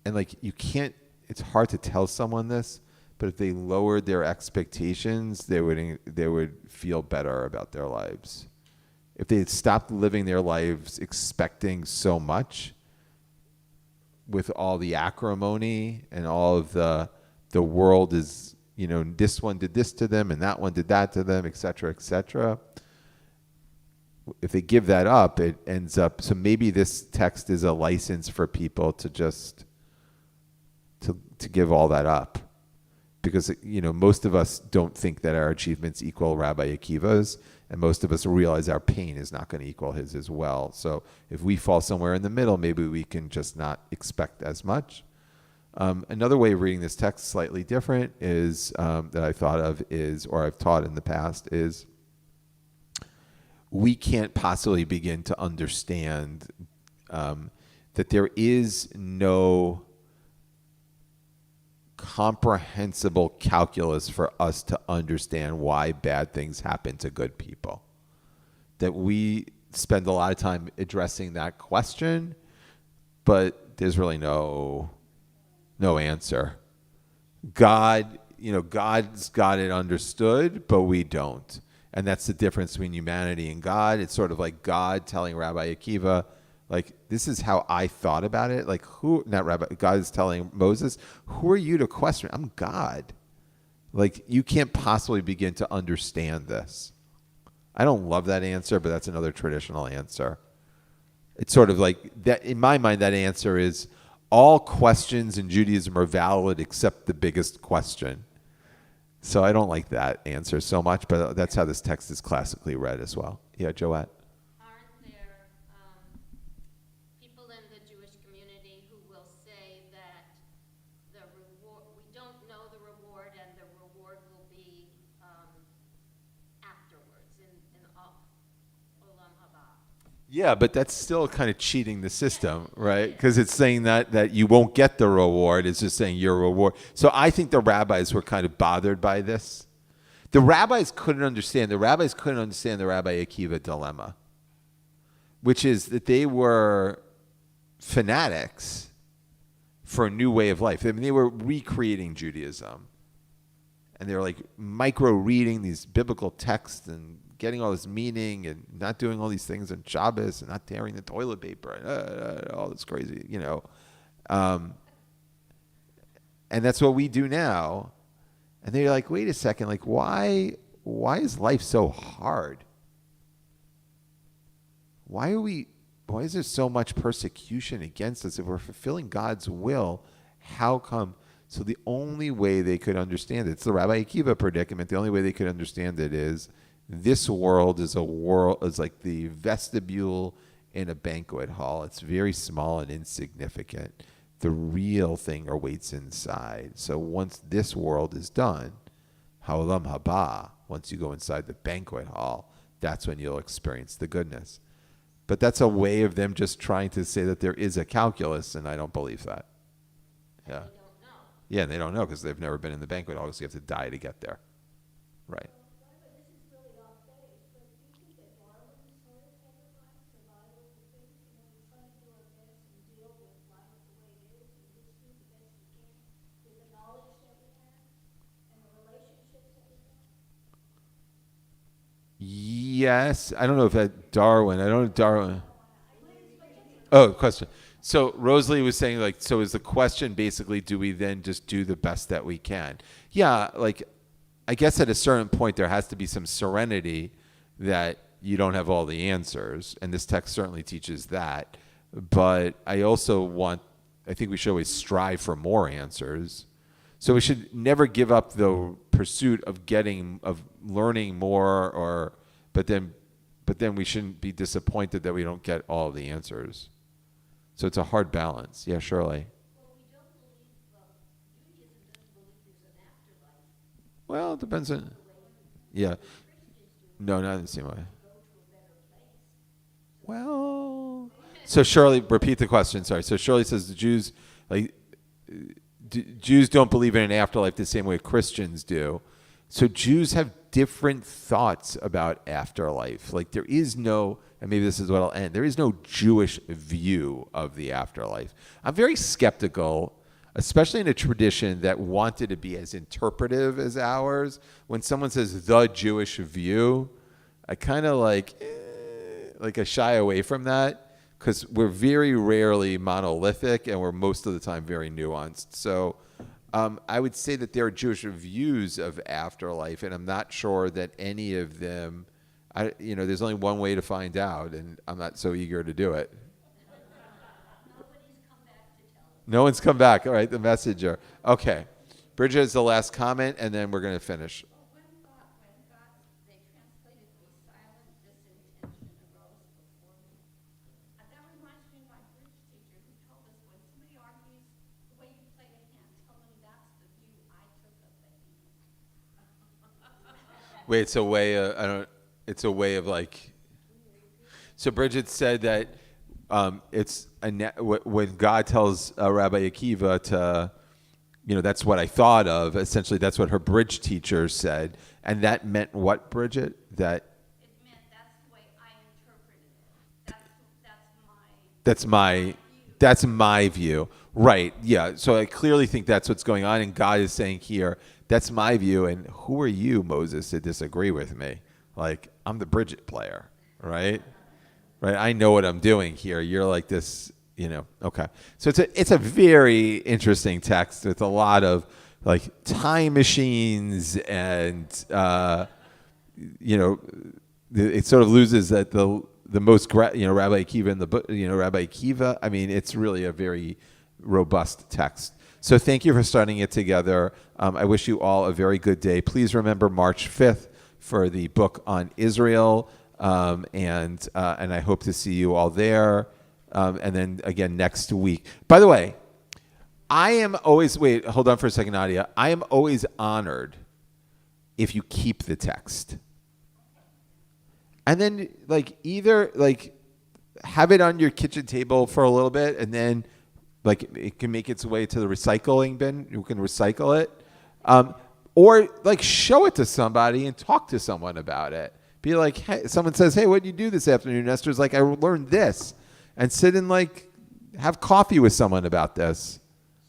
And it's hard to tell someone this, but if they lowered their expectations, they would feel better about their lives. If they had stopped living their lives expecting so much, with all the acrimony and all of the world is, this one did this to them and that one did that to them, et cetera, et cetera. If they give that up, it ends up, so maybe this text is a license for people to just, to give all that up. Because, most of us don't think that our achievements equal Rabbi Akiva's, and most of us realize our pain is not going to equal his as well. So if we fall somewhere in the middle, maybe we can just not expect as much. Another way of reading this text, slightly different, is that I thought of is, or I've taught in the past, is we can't possibly begin to understand that there is no comprehensible calculus for us to understand why bad things happen to good people. That we spend a lot of time addressing that question, but there's really no answer. God's got it understood, but we don't. And that's the difference between humanity and God. It's sort of like God telling Rabbi Akiva, this is how I thought about it. God is telling Moses, who are you to question? I'm God. You can't possibly begin to understand this. I don't love that answer, but that's another traditional answer. It's sort of like that. In my mind, that answer is all questions in Judaism are valid except the biggest question. So I don't like that answer so much, but that's how this text is classically read as well. Yeah, Joette. Aren't there people in the Jewish community who will say that the reward, we don't know the reward, and the reward will be afterwards in Olam Haba? Yeah, but that's still kind of cheating the system, right? Because it's saying that you won't get the reward. It's just saying your reward. So I think the rabbis were kind of bothered by this. The rabbis couldn't understand the Rabbi Akiva dilemma, which is that they were fanatics for a new way of life. I mean, they were recreating Judaism. And they were micro-reading these biblical texts and getting all this meaning and not doing all these things on Shabbos and not tearing the toilet paper and all this crazy, And that's what we do now. And they're like, wait a second, why is life so hard? Why is there so much persecution against us? If we're fulfilling God's will, how come? So the only way they could understand it, it's the Rabbi Akiva predicament, the only way they could understand it is this world is like the vestibule in a banquet hall. It's very small and insignificant. The real thing awaits inside. So once this world is done, Ha'olam Haba, once you go inside the banquet hall, that's when you'll experience the goodness. But that's a way of them just trying to say that there is a calculus, and I don't believe that. Yeah. They don't know. Yeah, they don't know because they've never been in the banquet hall, so you have to die to get there. Right. yes. I don't know if that Darwin. I don't know Darwin. Oh, question. So Rosalie was saying, like, so is the question basically, do we then just do the best that we can? Yeah, like, I guess at a certain point there has to be some serenity that you don't have all the answers, and this text certainly teaches that. But I think we should always strive for more answers. So we should never give up the pursuit of learning more, but then we shouldn't be disappointed that we don't get all of the answers. So it's a hard balance. Yeah, Shirley. Well, it depends on. Yeah. No, not in the same way. Well. So Shirley, repeat the question. Sorry. So Shirley says the Jews, Jews don't believe in an afterlife the same way Christians do. So Jews have different thoughts about afterlife. Like there is no, and maybe this is what I'll end, there is no Jewish view of the afterlife. I'm very skeptical, especially in a tradition that wanted to be as interpretive as ours. When someone says the Jewish view, I kind of like I shy away from that, because we're very rarely monolithic and we're most of the time very nuanced. So I would say that there are Jewish views of afterlife, and I'm not sure that any of them, there's only one way to find out, and I'm not so eager to do it. No one's come back. All right, the messenger. Okay. Bridget has the last comment, and then we're going to finish. Wait, it's a way. It's a way of like. So Bridget said that it's when God tells Rabbi Akiva to, that's what I thought of. Essentially, that's what her bridge teacher said, and that meant what, Bridget? That. It meant that's the way I interpreted it. That's my view. Right. Yeah. So I clearly think that's what's going on, and God is saying here, that's my view, and who are you, Moses, to disagree with me? Like, I'm the Bridget player, right? Right. I know what I'm doing here. You're like this, Okay. So it's a very interesting text with a lot of like time machines, and it sort of loses that the most Rabbi Akiva in the book, Rabbi Akiva. I mean, it's really a very robust text. So thank you for starting it together. I wish you all a very good day. Please remember March 5th for the book on Israel, and I hope to see you all there, and then again next week. By the way, I am always, wait, hold on for a second, Nadia. I am always honored if you keep the text. And then either have it on your kitchen table for a little bit, and then it can make its way to the recycling bin. You can recycle it. Or show it to somebody and talk to someone about it. Be like, hey, someone says, hey, what did you do this afternoon? Esther's like, I learned this. And sit and have coffee with someone about this.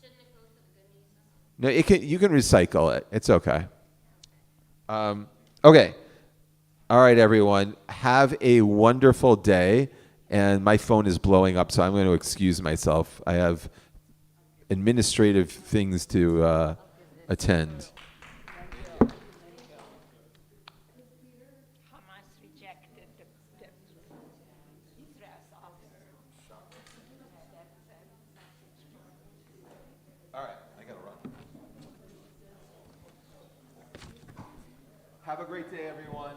Shouldn't it go to the good news? No, you can recycle it. It's okay. Okay. All right, everyone. Have a wonderful day. And my phone is blowing up, so I'm going to excuse myself. I have administrative things to attend. Hamas rejected the Israel's offer. All right, I got to run. Have a great day, everyone.